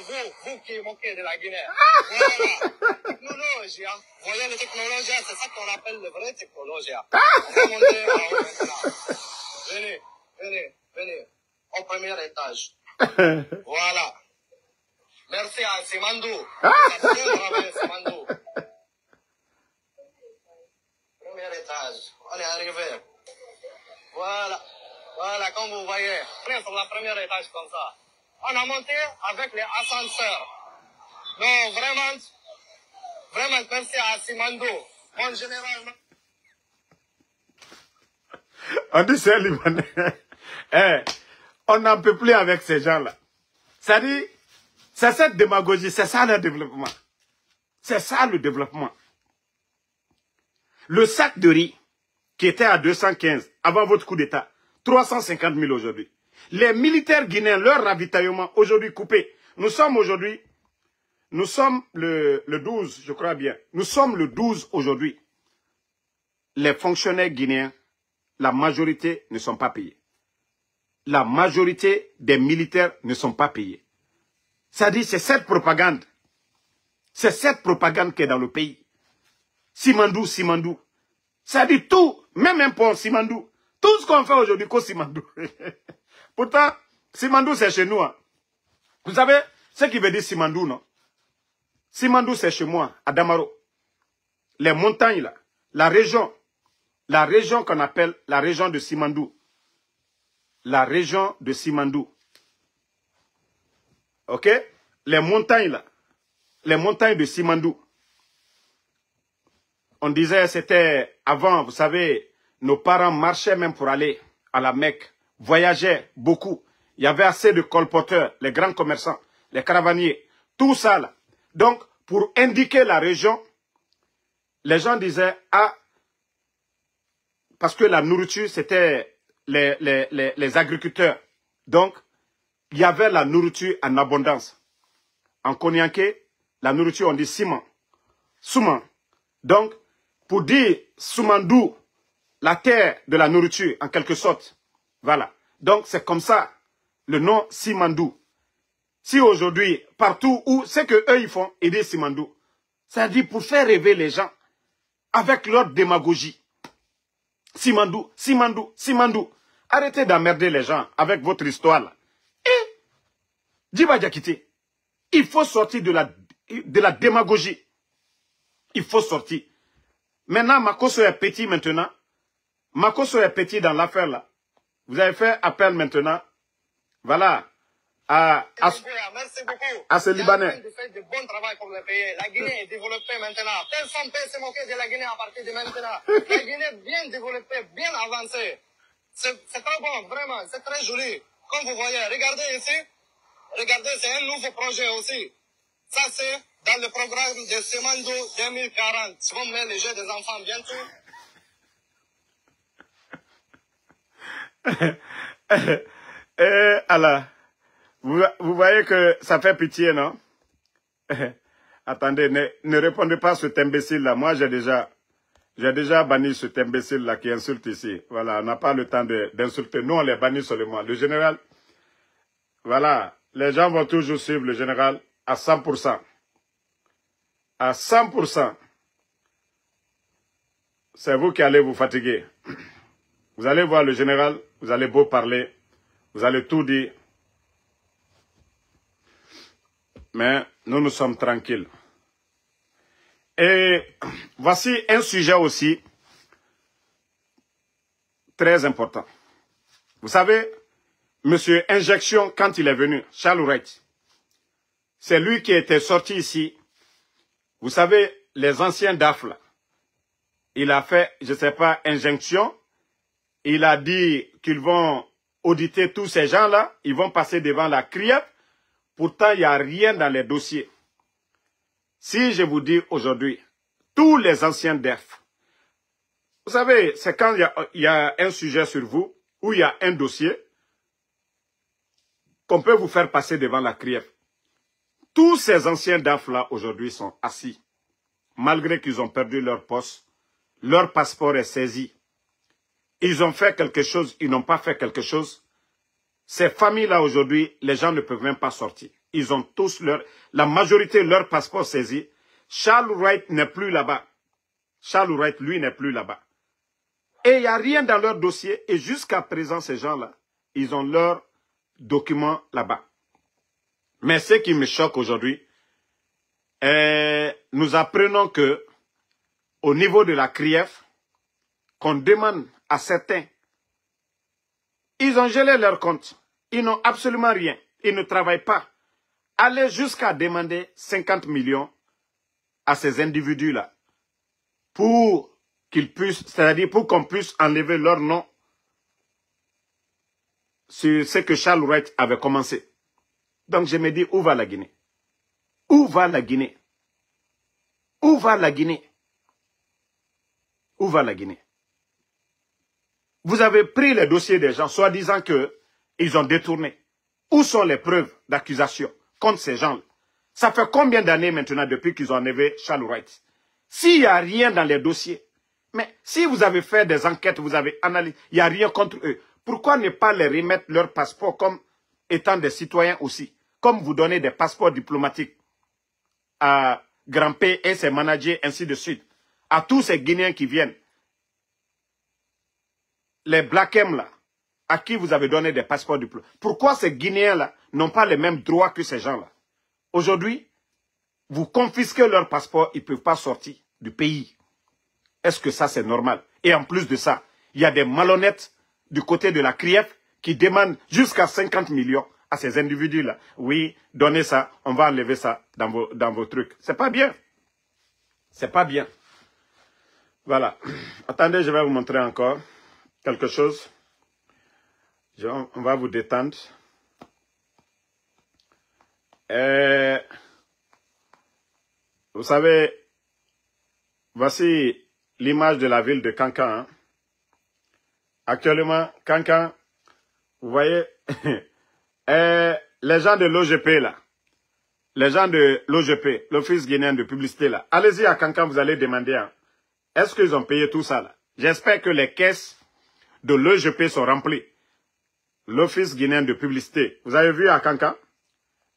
vous qui moquez de la Guinée. Voilà. Technologie. Hein. Vous voyez les technologies, c'est ça qu'on appelle le vrai technologie. On va monter en haut maintenant. Venez. Au premier étage. Voilà. Merci à Simandou. Simandou. Premier étage. On est arrivé. Voilà. Voilà, comme vous voyez. On est sur la première étage comme ça. On a monté avec les ascenseurs. Non, vraiment, merci à Simandou. Mon général. On dit c'est Libanais. On n'en peut plus avec ces gens-là. C'est-à-dire, c'est cette démagogie, c'est ça le développement. C'est ça le développement. Le sac de riz, qui était à 215 avant votre coup d'État, 350 000 aujourd'hui. Les militaires guinéens, leur ravitaillement aujourd'hui coupé. Nous sommes le 12, je crois bien. Nous sommes le 12 aujourd'hui. Les fonctionnaires guinéens, la majorité ne sont pas payés. La majorité des militaires ne sont pas payés. C'est-à-dire, c'est cette propagande. C'est cette propagande qui est dans le pays. Simandou. C'est-à-dire tout, même un pont, Simandou. Tout ce qu'on fait aujourd'hui, c'est Simandou. Pourtant, Simandou, c'est chez nous. Hein. Vous savez ce qui veut dire Simandou, non? Simandou, c'est chez moi, à Damaro. Les montagnes, là. La région qu'on appelle la région de Simandou. La région de Simandou. Ok? Les montagnes là. Les montagnes de Simandou. On disait c'était avant, vous savez, nos parents marchaient même pour aller à la Mecque. Voyageaient beaucoup. Il y avait assez de colporteurs, les grands commerçants, les caravaniers. Tout ça là. Donc, pour indiquer la région, les gens disaient, ah, parce que la nourriture c'était les agriculteurs. Donc, il y avait la nourriture en abondance. En Konyanké, la nourriture, on dit ciment. Souman. Donc, pour dire Soumandou, la terre de la nourriture, en quelque sorte. Voilà. Donc, c'est comme ça, le nom Simandou. Si aujourd'hui, partout où, c'est que eux ils font, ils disent Simandou. C'est-à-dire pour faire rêver les gens, avec leur démagogie. Simandou. Arrêtez d'emmerder les gens avec votre histoire là. Et Djiba Diakité, il faut sortir de la démagogie. Il faut sortir. Maintenant, Makosso est petit maintenant. Makosso est petit dans l'affaire là. Vous avez fait appel maintenant. Voilà. Merci beaucoup. À ce Libanais. Il fait du bon travail pour le pays. La Guinée est développée maintenant. Personne ne peut se moquer de la Guinée à partir de maintenant. La Guinée est bien développée, bien avancée. C'est très bon, vraiment. C'est très joli. Comme vous voyez, regardez ici. Regardez, c'est un nouveau projet aussi. Ça, c'est dans le programme de Semando 2040. Si vous mettez les jeux des enfants bientôt. Allah. Vous voyez que ça fait pitié, non? Attendez, ne répondez pas à cet imbécile-là. Moi, j'ai déjà banni cet imbécile-là qui insulte ici. Voilà, on n'a pas le temps d'insulter. Nous, on les bannit seulement. Le général, voilà, les gens vont toujours suivre le général à 100%. À 100%. C'est vous qui allez vous fatiguer. Vous allez voir le général, vous allez beau parler, vous allez tout dire. Mais nous sommes tranquilles. Et voici un sujet aussi très important. Vous savez, Monsieur Injection, quand il est venu, Charles Wright, c'est lui qui était sorti ici. Vous savez, les anciens DAF, là, il a fait, je ne sais pas, injonction. Il a dit qu'ils vont auditer tous ces gens-là. Ils vont passer devant la CRIEF. Pourtant, il n'y a rien dans les dossiers. Si je vous dis aujourd'hui, tous les anciens DEF, vous savez, c'est quand il y a un sujet sur vous, où il y a un dossier, qu'on peut vous faire passer devant la CRIEF. Tous ces anciens DAF-là, aujourd'hui, sont assis. Malgré qu'ils ont perdu leur poste, leur passeport est saisi. Ils ont fait quelque chose, ils n'ont pas fait quelque chose. Ces familles-là, aujourd'hui, les gens ne peuvent même pas sortir. Ils ont tous la majorité, leur passeport saisi. Charles Wright n'est plus là-bas. Charles Wright, lui, n'est plus là-bas. Et il n'y a rien dans leur dossier. Et jusqu'à présent, ces gens-là, ils ont leurs documents là-bas. Mais ce qui me choque aujourd'hui, nous apprenons que, au niveau de la CRIEF, qu'on demande à certains, ils ont gelé leur compte. Ils n'ont absolument rien. Ils ne travaillent pas. Allez jusqu'à demander 50 millions à ces individus-là pour qu'ils puissent, c'est-à-dire pour qu'on puisse enlever leur nom sur ce que Charles Wright avait commencé. Donc je me dis, où va la Guinée? Où va la Guinée? Où va la Guinée? Où va la Guinée? Vous avez pris les dossiers des gens, soi-disant qu'ils ont détourné. Où sont les preuves d'accusation contre ces gens-là? Ça fait combien d'années maintenant depuis qu'ils ont enlevé Charles Wright? S'il n'y a rien dans les dossiers, mais si vous avez fait des enquêtes, vous avez analysé, il n'y a rien contre eux, pourquoi ne pas les remettre leur passeport comme étant des citoyens aussi? Comme vous donnez des passeports diplomatiques à Grand-P et ses managers, ainsi de suite, à tous ces Guinéens qui viennent. Les Black M là, à qui vous avez donné des passeports diplomatiques. Pourquoi ces Guinéens-là n'ont pas les mêmes droits que ces gens-là? Aujourd'hui, vous confisquez leur passeport, ils ne peuvent pas sortir du pays. Est-ce que ça, c'est normal? Et en plus de ça, il y a des malhonnêtes du côté de la CRIEF qui demandent jusqu'à 50 millions à ces individus-là. Oui, donnez ça, on va enlever ça dans vos trucs. C'est pas bien. C'est pas bien. Voilà. Attendez, je vais vous montrer encore quelque chose. On va vous détendre. Vous savez, voici l'image de la ville de Kankan. Hein. Actuellement, Kankan, vous voyez, les gens de l'OGP là, les gens de l'OGP, l'Office guinéen de publicité là, allez-y à Kankan, vous allez demander, hein, est-ce qu'ils ont payé tout ça là? J'espère que les caisses de l'OGP sont remplies. L'Office guinéen de publicité, vous avez vu à Kankan?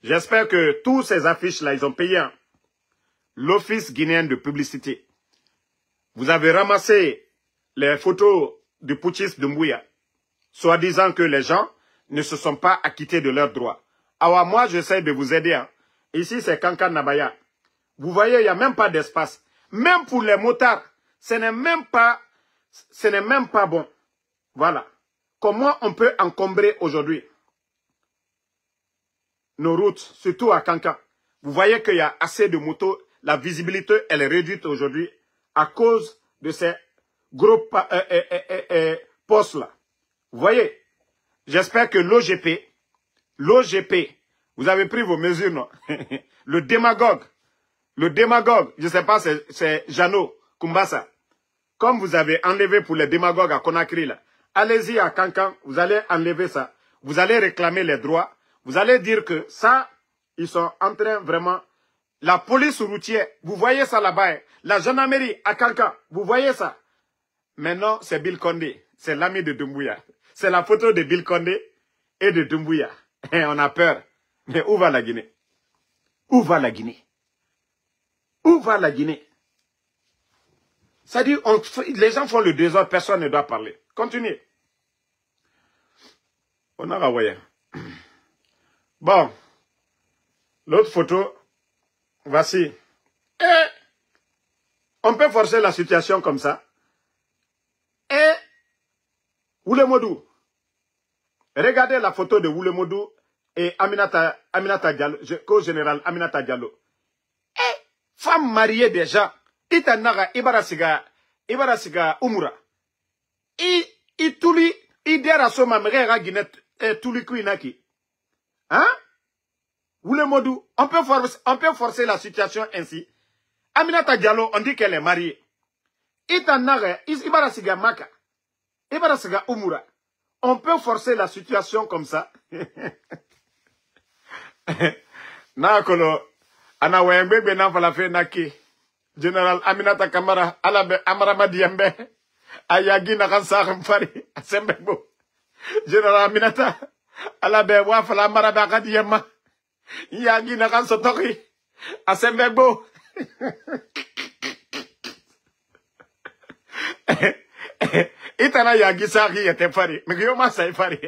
J'espère que tous ces affiches là, ils ont payé. Hein. L'Office guinéen de publicité. Vous avez ramassé les photos du putschiste de Mbuya, soi-disant que les gens ne se sont pas acquittés de leurs droits. Alors moi, j'essaie de vous aider. Hein. Ici, c'est Kankan Nabaya. Vous voyez, il n'y a même pas d'espace. Même pour les motards, ce n'est même pas bon. Voilà. Comment on peut encombrer aujourd'hui nos routes, surtout à Kankan. Vous voyez qu'il y a assez de motos. La visibilité, elle est réduite aujourd'hui à cause de ces gros postes-là. Vous voyez, j'espère que l'OGP, vous avez pris vos mesures, non? Le démagogue, je ne sais pas, c'est Jeannot Kumbasa. Comme vous avez enlevé pour les démagogues à Conakry, là, allez-y à Kankan, vous allez enlever ça. Vous allez réclamer les droits. Vous allez dire que ça, ils sont en train vraiment... La police routière, vous voyez ça là-bas. Hein? La gendarmerie à Kankan, vous voyez ça. Maintenant, c'est Bill Condé. C'est l'ami de Doumbouya. C'est la photo de Bill Condé et de Doumbouya. On a peur. Mais où va la Guinée? Où va la Guinée? Où va la Guinée? C'est-à-dire, les gens font le désordre, personne ne doit parler. Continuez. On a renvoyé. Bon. L'autre photo, voici. Et on peut forcer la situation comme ça. Et Woulemodou. Regardez la photo de Woulemodou et Aminata Diallo, co-général Aminata Diallo. Et femme mariée déjà. Itanaga Ibarasiga Umura. Ituli idera soma mrera Guinée tuli kuinaki. Hein? Woulemodou, on peut forcer la situation ainsi. Aminata Diallo, on dit qu'elle est mariée. Itanaga Ibarasiga Maka. Ibarasiga Umura. On peut forcer la situation comme ça. Nakolo Anawembe na falafe naki. Général Aminata Kamara, Alabe Amarama Diembe, Ayagi Nakansar Mfari, Asembebo. Général Aminata, Alabe Wafala Marabaka Diema, Yagi Nakansotori, Asembebo. Itana Yagi Sari et Fari, Migoma Saifari.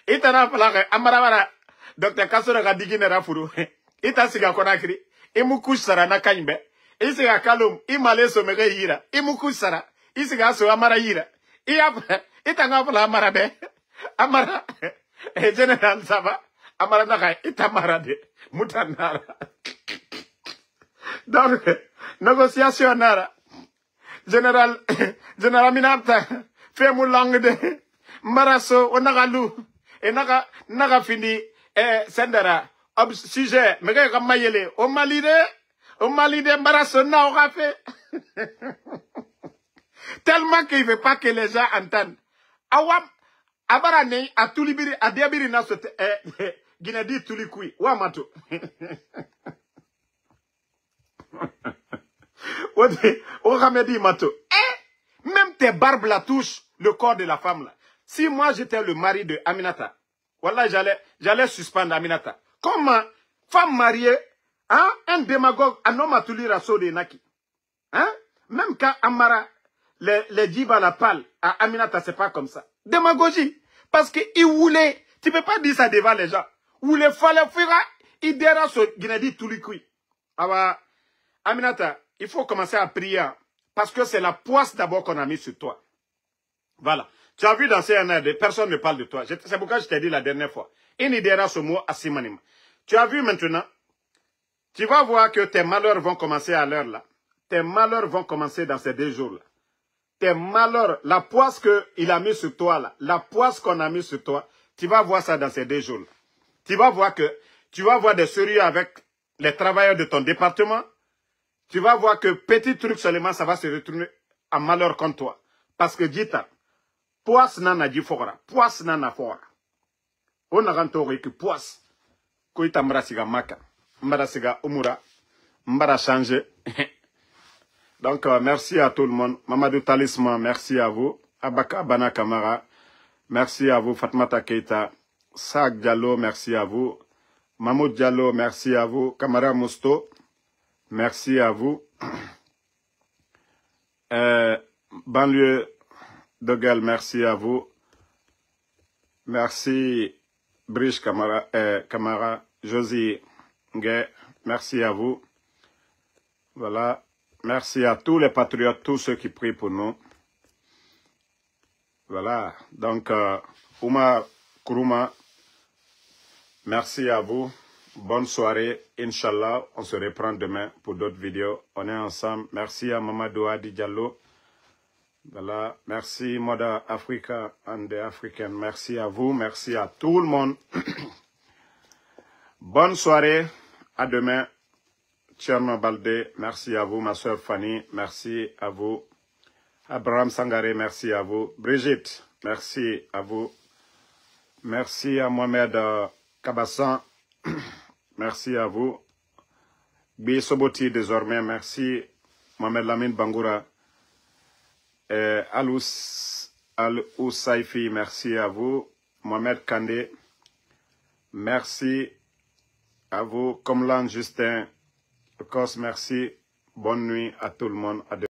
Itana Falare, Amaramara, Dr. Kasura Gadigine Rafuru, Itasiga Konakri, Imukush Sarana Kaimbe. Isiga kalum, imale somere yira, imukusara, isiga so amara yira. Itanga pala amara be. Amara, General Sava, amara naka, itamara de, mutanara. Donc, négociation nara. Général Minata, fait mon langue de Maraso, onagalu, et naga fini, sendera, sujet, mega kamayele, o malide. Au Mali d'embarrassement aura fait. Tellement qu'il ne veut pas que les gens entendent. Awam, abarane, a tulibiri, a diabiri na sote, Guinée tulikui, wamato. O ramedi mato. Même tes barbes la touchent le corps de la femme là. Si moi j'étais le mari de Aminata, voilà, j'allais suspendre Aminata. Comment, femme mariée, hein? Un démagogue, un homme à tout lire à Sode Naki. Hein? Même quand Amara, les djibs à la palle, à Aminata, c'est pas comme ça. Démagogie. Parce qu'il voulait, tu peux pas dire ça devant les gens. Où les fallait faire, il déra sur Guinée tout le cuit. Alors, Aminata, il faut commencer à prier. Parce que c'est la poisse d'abord qu'on a mis sur toi. Voilà. Tu as vu dans CNRD, personne ne parle de toi. C'est pourquoi je t'ai dit la dernière fois. Il déra ce mot à Simanima. Tu as vu maintenant, tu vas voir que tes malheurs vont commencer à l'heure là. Tes malheurs vont commencer dans ces 2 jours là. Tes malheurs, la poisse qu'il a mis sur toi là, la poisse qu'on a mis sur toi, tu vas voir ça dans ces 2 jours là. Tu vas voir que, tu vas voir des sérieux avec les travailleurs de ton département. Tu vas voir que petit truc seulement, ça va se retourner en malheur contre toi. Parce que Djita, poisse nana djifora, poisse nana fora. On a rentré que poisse, koita mrasiga maka. Mbarasiga Umura, Mbara changé. Donc, merci à tout le monde. Mamadou Talisman, merci à vous. Abaka Bana Kamara, merci à vous. Fatmata Keita, Saak Diallo, merci à vous. Mahmoud Diallo, merci à vous. Kamara Mousto, merci à vous. Banlieue de Gueule, merci à vous. Merci Brice Kamara, Josie Ngué, merci à vous. Voilà. Merci à tous les patriotes, tous ceux qui prient pour nous. Voilà. Donc, Ouma Kourouma, merci à vous. Bonne soirée. Inch'Allah, on se reprend demain pour d'autres vidéos. On est ensemble. Merci à Mamadou Adi Diallo. Voilà. Merci Moda Africa and the African. Merci à vous. Merci à tout le monde. Bonne soirée. À demain. Tcherno Balde, merci à vous. Ma soeur Fanny, merci à vous. Abraham Sangaré, merci à vous. Brigitte, merci à vous. Merci à Mohamed Kabassan, merci à vous. Bi Soboti, désormais, merci. Mohamed Lamine Bangoura. Al-Oussaifi, merci à vous. Mohamed Kandé, merci à vous. Komlan Justin, merci. Bonne nuit à tout le monde.